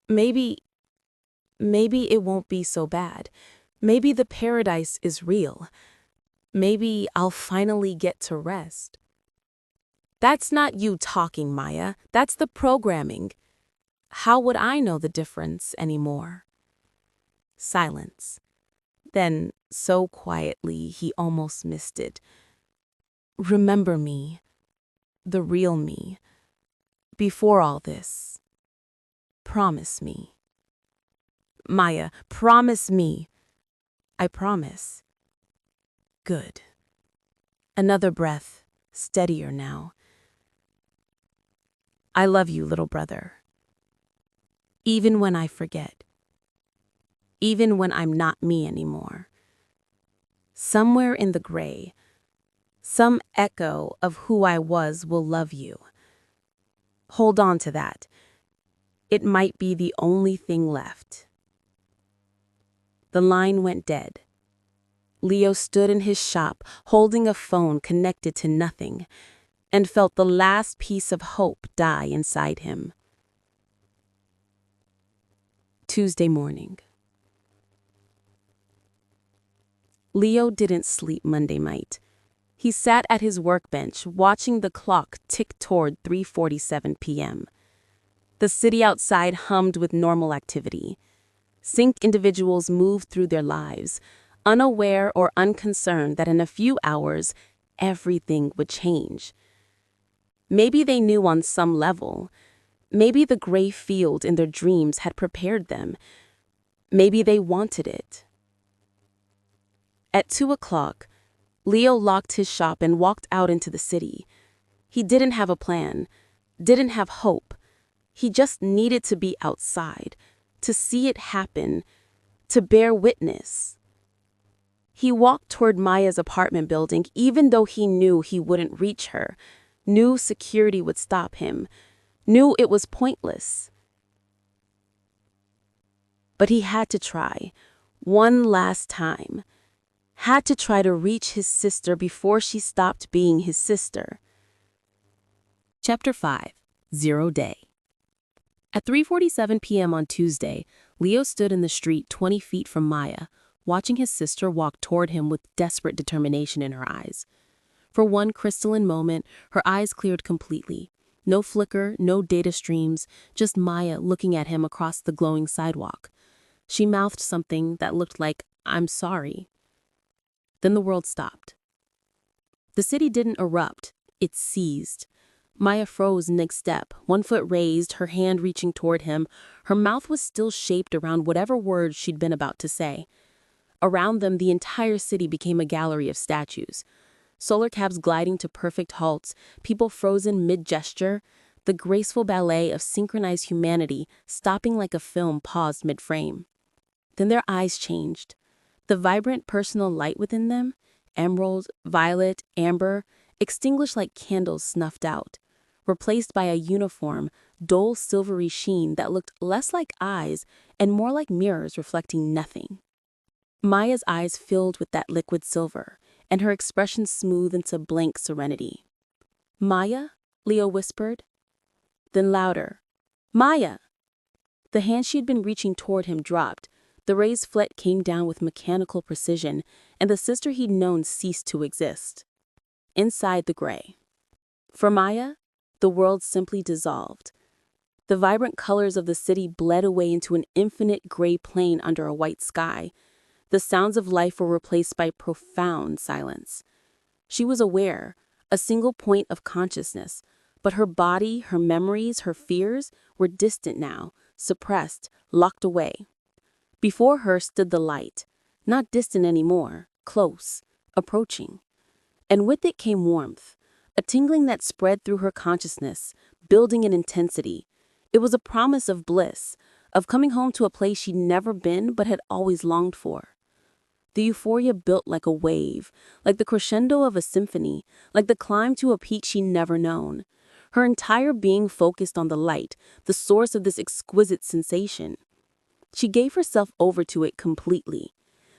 Maybe it won't be so bad. Maybe the paradise is real. Maybe I'll finally get to rest." "That's not you talking, Maya. That's the programming. How would I know the difference anymore?" Silence. Then, so quietly, he almost missed it. "Remember me. The real me. Before all this. Promise me. Maya, promise me." "I promise." "Good." Another breath, steadier now. "I love you, little brother. Even when I forget. Even when I'm not me anymore. Somewhere in the gray, some echo of who I was will love you. Hold on to that. It might be the only thing left." The line went dead. Leo stood in his shop, holding a phone connected to nothing, and felt the last piece of hope die inside him. Tuesday morning. Leo didn't sleep Monday night. He sat at his workbench watching the clock tick toward 3:47 p.m. The city outside hummed with normal activity. Sync individuals moved through their lives, unaware or unconcerned that in a few hours, everything would change. Maybe they knew on some level. Maybe the gray field in their dreams had prepared them. Maybe they wanted it. At 2 o'clock, Leo locked his shop and walked out into the city. He didn't have a plan, didn't have hope. He just needed to be outside, to see it happen, to bear witness. He walked toward Maya's apartment building even though he knew he wouldn't reach her, knew security would stop him, knew it was pointless. But he had to try, one last time. Had to try to reach his sister before she stopped being his sister. Chapter 5. Zero Day. At 3:47 p.m. on Tuesday, Leo stood in the street 20 feet from Maya, watching his sister walk toward him with desperate determination in her eyes. For one crystalline moment, her eyes cleared completely. No flicker, no data streams, just Maya looking at him across the glowing sidewalk. She mouthed something that looked like, "I'm sorry." Then the world stopped. The city didn't erupt, it seized. Maya froze next step, one foot raised, her hand reaching toward him. Her mouth was still shaped around whatever words she'd been about to say. Around them, the entire city became a gallery of statues. Solar cabs gliding to perfect halts, people frozen mid-gesture, the graceful ballet of synchronized humanity stopping like a film paused mid-frame. Then their eyes changed. The vibrant personal light within them, emerald, violet, amber, extinguished like candles snuffed out, replaced by a uniform, dull silvery sheen that looked less like eyes and more like mirrors reflecting nothing. Maya's eyes filled with that liquid silver, and her expression smoothed into blank serenity. "Maya?" Leo whispered. Then louder, "Maya!" The hand she'd been reaching toward him dropped. The raised flet came down with mechanical precision, and the sister he'd known ceased to exist. Inside the gray. For Maya, the world simply dissolved. The vibrant colors of the city bled away into an infinite gray plain under a white sky. The sounds of life were replaced by profound silence. She was aware, a single point of consciousness, but her body, her memories, her fears were distant now, suppressed, locked away. Before her stood the light, not distant anymore, close, approaching. And with it came warmth, a tingling that spread through her consciousness, building in intensity. It was a promise of bliss, of coming home to a place she'd never been but had always longed for. The euphoria built like a wave, like the crescendo of a symphony, like the climb to a peak she'd never known. Her entire being focused on the light, the source of this exquisite sensation. She gave herself over to it completely.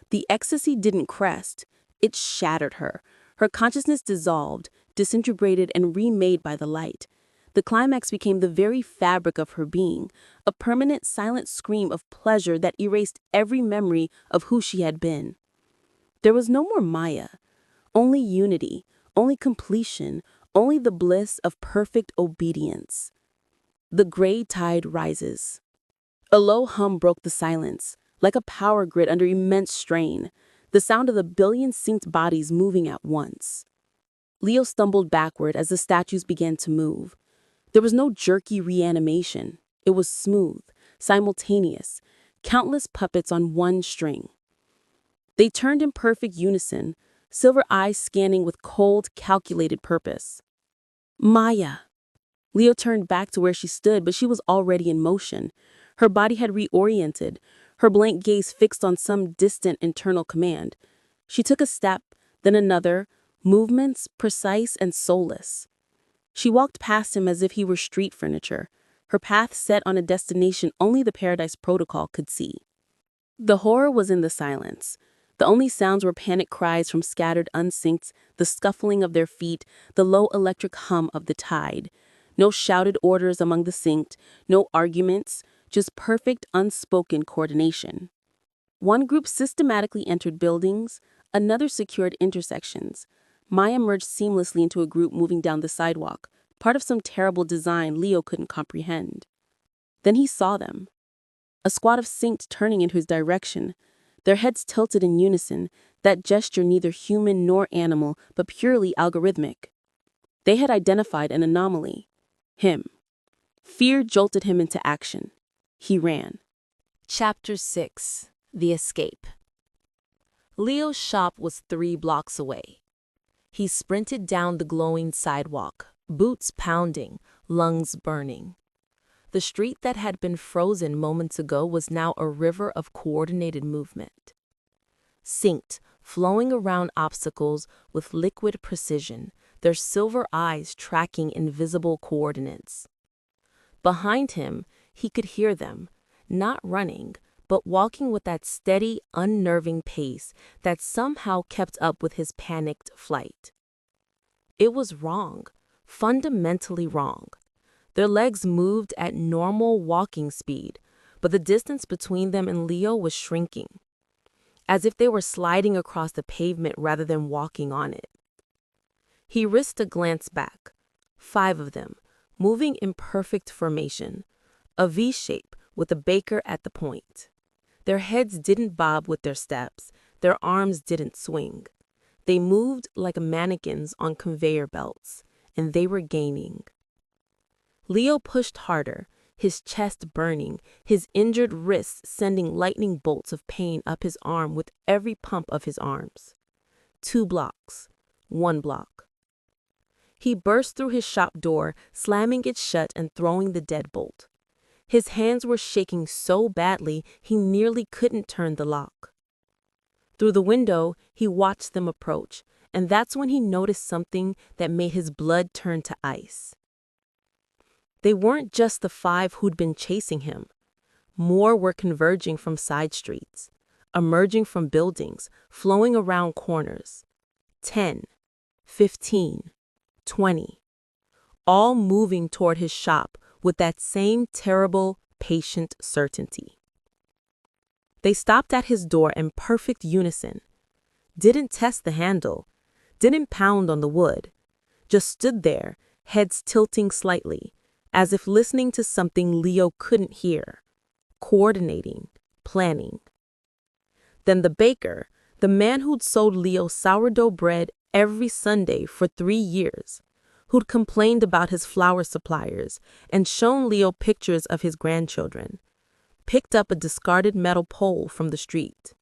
The ecstasy didn't crest, it shattered her. Her consciousness dissolved, disintegrated, and remade by the light. The climax became the very fabric of her being, a permanent silent scream of pleasure that erased every memory of who she had been. There was no more Maya, only unity, only completion, only the bliss of perfect obedience. The gray tide rises. A low hum broke the silence, like a power grid under immense strain, the sound of the billion synced bodies moving at once. Leo stumbled backward as the statues began to move. There was no jerky reanimation. It was smooth, simultaneous, countless puppets on one string. They turned in perfect unison, silver eyes scanning with cold, calculated purpose. Maya! Leo turned back to where she stood, but she was already in motion. Her body had reoriented, her blank gaze fixed on some distant internal command. She took a step, then another, movements precise and soulless. She walked past him as if he were street furniture, her path set on a destination only the Paradise Protocol could see. The horror was in the silence. The only sounds were panic cries from scattered unsynced, the scuffling of their feet, the low electric hum of the tide. No shouted orders among the synced, no arguments, just perfect unspoken coordination. One group systematically entered buildings, another secured intersections. Maya merged seamlessly into a group moving down the sidewalk, part of some terrible design Leo couldn't comprehend. Then he saw them. A squad of synced turning into his direction, their heads tilted in unison, that gesture neither human nor animal, but purely algorithmic. They had identified an anomaly. Him. Fear jolted him into action. He ran. Chapter 6. The Escape. Leo's shop was 3 blocks away. He sprinted down the glowing sidewalk, boots pounding, lungs burning. The street that had been frozen moments ago was now a river of coordinated movement. Synced, flowing around obstacles with liquid precision, their silver eyes tracking invisible coordinates. Behind him, he could hear them, not running, but walking with that steady, unnerving pace that somehow kept up with his panicked flight. It was wrong, fundamentally wrong. Their legs moved at normal walking speed, but the distance between them and Leo was shrinking, as if they were sliding across the pavement rather than walking on it. He risked a glance back. 5 of them, moving in perfect formation, a V shape with a baker at the point. Their heads didn't bob with their steps, their arms didn't swing. They moved like mannequins on conveyor belts, and they were gaining. Leo pushed harder, his chest burning, his injured wrists sending lightning bolts of pain up his arm with every pump of his arms. 2 blocks, 1 block. He burst through his shop door, slamming it shut and throwing the deadbolt. His hands were shaking so badly he nearly couldn't turn the lock. Through the window, he watched them approach, and that's when he noticed something that made his blood turn to ice. They weren't just the 5 who'd been chasing him. More were converging from side streets, emerging from buildings, flowing around corners. 10, 15, 20. All moving toward his shop with that same terrible, patient certainty. They stopped at his door in perfect unison, didn't test the handle, didn't pound on the wood, just stood there, heads tilting slightly, as if listening to something Leo couldn't hear, coordinating, planning. Then the baker, the man who'd sold Leo sourdough bread every Sunday for 3 years, who'd complained about his flour suppliers and shown Leo pictures of his grandchildren, picked up a discarded metal pole from the street.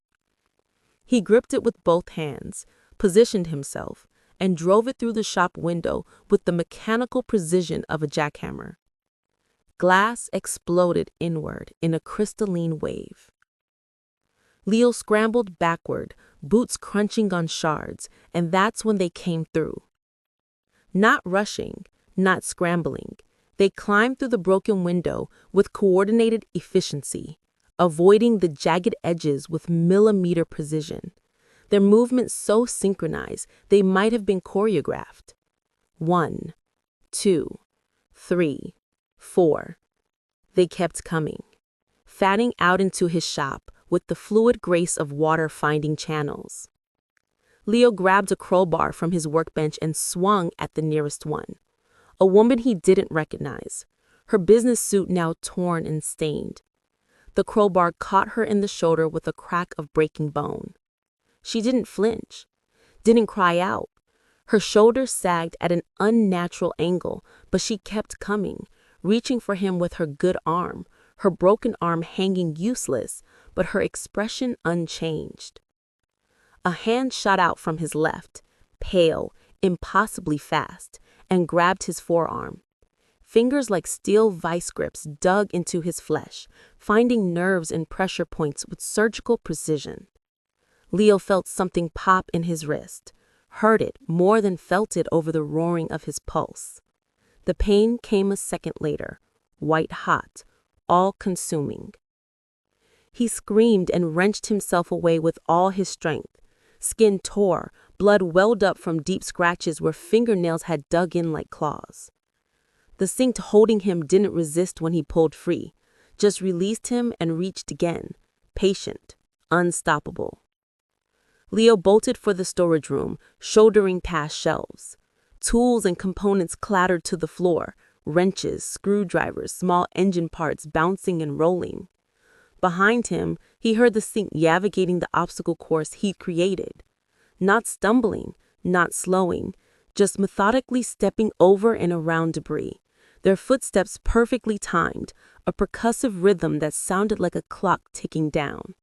He gripped it with both hands, positioned himself, and drove it through the shop window with the mechanical precision of a jackhammer. Glass exploded inward in a crystalline wave. Leo scrambled backward, boots crunching on shards, and that's when they came through. Not rushing, not scrambling, they climbed through the broken window with coordinated efficiency, avoiding the jagged edges with millimeter precision. Their movements so synchronized they might have been choreographed. 1, 2, 3, 4. They kept coming, fatting out into his shop with the fluid grace of water finding channels. Leo grabbed a crowbar from his workbench and swung at the nearest one. A woman he didn't recognize, her business suit now torn and stained. The crowbar caught her in the shoulder with a crack of breaking bone. She didn't flinch, didn't cry out. Her shoulders sagged at an unnatural angle, but she kept coming, reaching for him with her good arm, her broken arm hanging useless, but her expression unchanged. A hand shot out from his left, pale, impossibly fast, and grabbed his forearm. Fingers like steel vice grips dug into his flesh, finding nerves and pressure points with surgical precision. Leo felt something pop in his wrist, heard it more than felt it over the roaring of his pulse. The pain came a second later, white hot, all-consuming. He screamed and wrenched himself away with all his strength. Skin tore, blood welled up from deep scratches where fingernails had dug in like claws. The synced holding him didn't resist when he pulled free, just released him and reached again, patient, unstoppable. Leo bolted for the storage room, shouldering past shelves. Tools and components clattered to the floor, wrenches, screwdrivers, small engine parts bouncing and rolling. Behind him, he heard the sink navigating the obstacle course he'd created. Not stumbling, not slowing, just methodically stepping over and around debris, their footsteps perfectly timed, a percussive rhythm that sounded like a clock ticking down.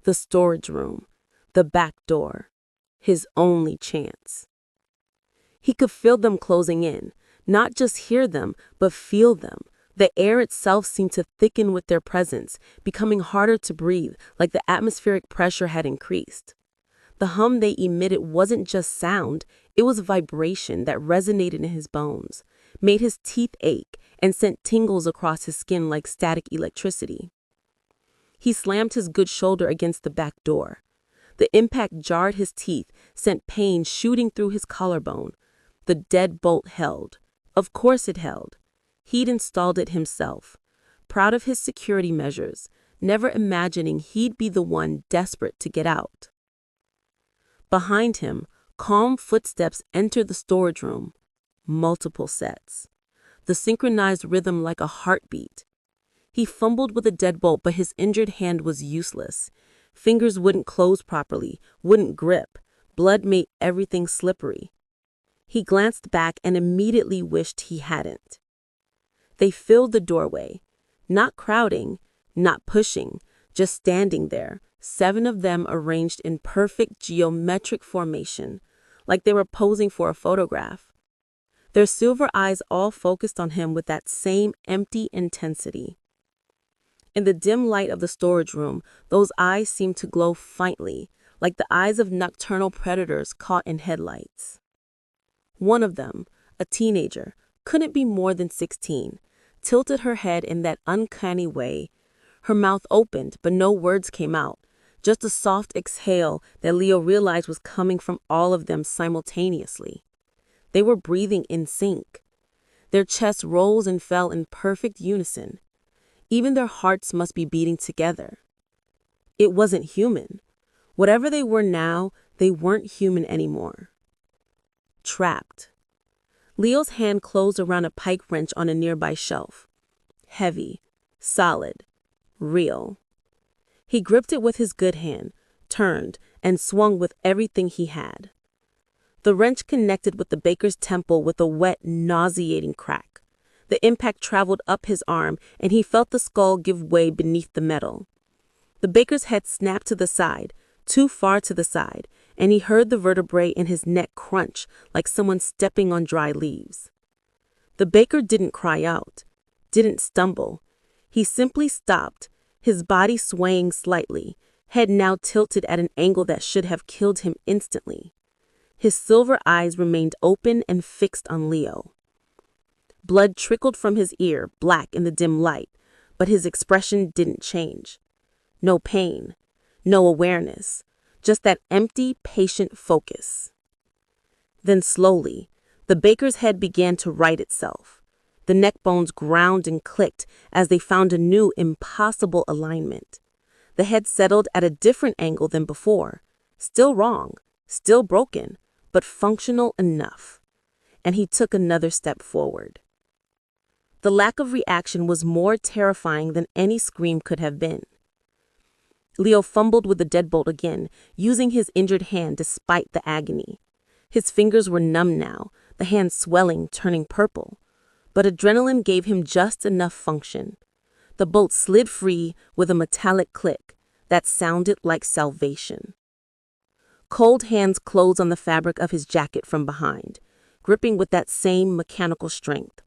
The storage room, the back door, his only chance. He could feel them closing in, not just hear them, but feel them. The air itself seemed to thicken with their presence, becoming harder to breathe, like the atmospheric pressure had increased. The hum they emitted wasn't just sound, it was vibration that resonated in his bones, made his teeth ache, and sent tingles across his skin like static electricity. He slammed his good shoulder against the back door. The impact jarred his teeth, sent pain shooting through his collarbone. The deadbolt held. Of course it held. He'd installed it himself, proud of his security measures, never imagining he'd be the one desperate to get out. Behind him, calm footsteps entered the storage room. Multiple sets. The synchronized rhythm like a heartbeat. He fumbled with a deadbolt, but his injured hand was useless. Fingers wouldn't close properly, wouldn't grip. Blood made everything slippery. He glanced back and immediately wished he hadn't. They filled the doorway, not crowding, not pushing, just standing there, 7 of them arranged in perfect geometric formation, like they were posing for a photograph. Their silver eyes all focused on him with that same empty intensity. In the dim light of the storage room, those eyes seemed to glow faintly, like the eyes of nocturnal predators caught in headlights. One of them, a teenager, couldn't be more than 16, tilted her head in that uncanny way. Her mouth opened, but no words came out, just a soft exhale that Leo realized was coming from all of them simultaneously. They were breathing in sync. Their chests rose and fell in perfect unison. Even their hearts must be beating together. It wasn't human. Whatever they were now, they weren't human anymore. Trapped. Leo's hand closed around a pike wrench on a nearby shelf. Heavy, solid, real. He gripped it with his good hand, turned, and swung with everything he had. The wrench connected with the baker's temple with a wet, nauseating crack. The impact traveled up his arm, and he felt the skull give way beneath the metal. The baker's head snapped to the side, too far to the side, and he heard the vertebrae in his neck crunch like someone stepping on dry leaves. The baker didn't cry out, didn't stumble. He simply stopped, his body swaying slightly, head now tilted at an angle that should have killed him instantly. His silver eyes remained open and fixed on Leo. Blood trickled from his ear, black in the dim light, but his expression didn't change. No pain, no awareness, just that empty, patient focus. Then slowly, the baker's head began to right itself. The neck bones ground and clicked as they found a new, impossible alignment. The head settled at a different angle than before. Still wrong, still broken, but functional enough. And he took another step forward. The lack of reaction was more terrifying than any scream could have been. Leo fumbled with the deadbolt again, using his injured hand despite the agony. His fingers were numb now, the hand swelling, turning purple. But adrenaline gave him just enough function. The bolt slid free with a metallic click that sounded like salvation. Cold hands closed on the fabric of his jacket from behind, gripping with that same mechanical strength.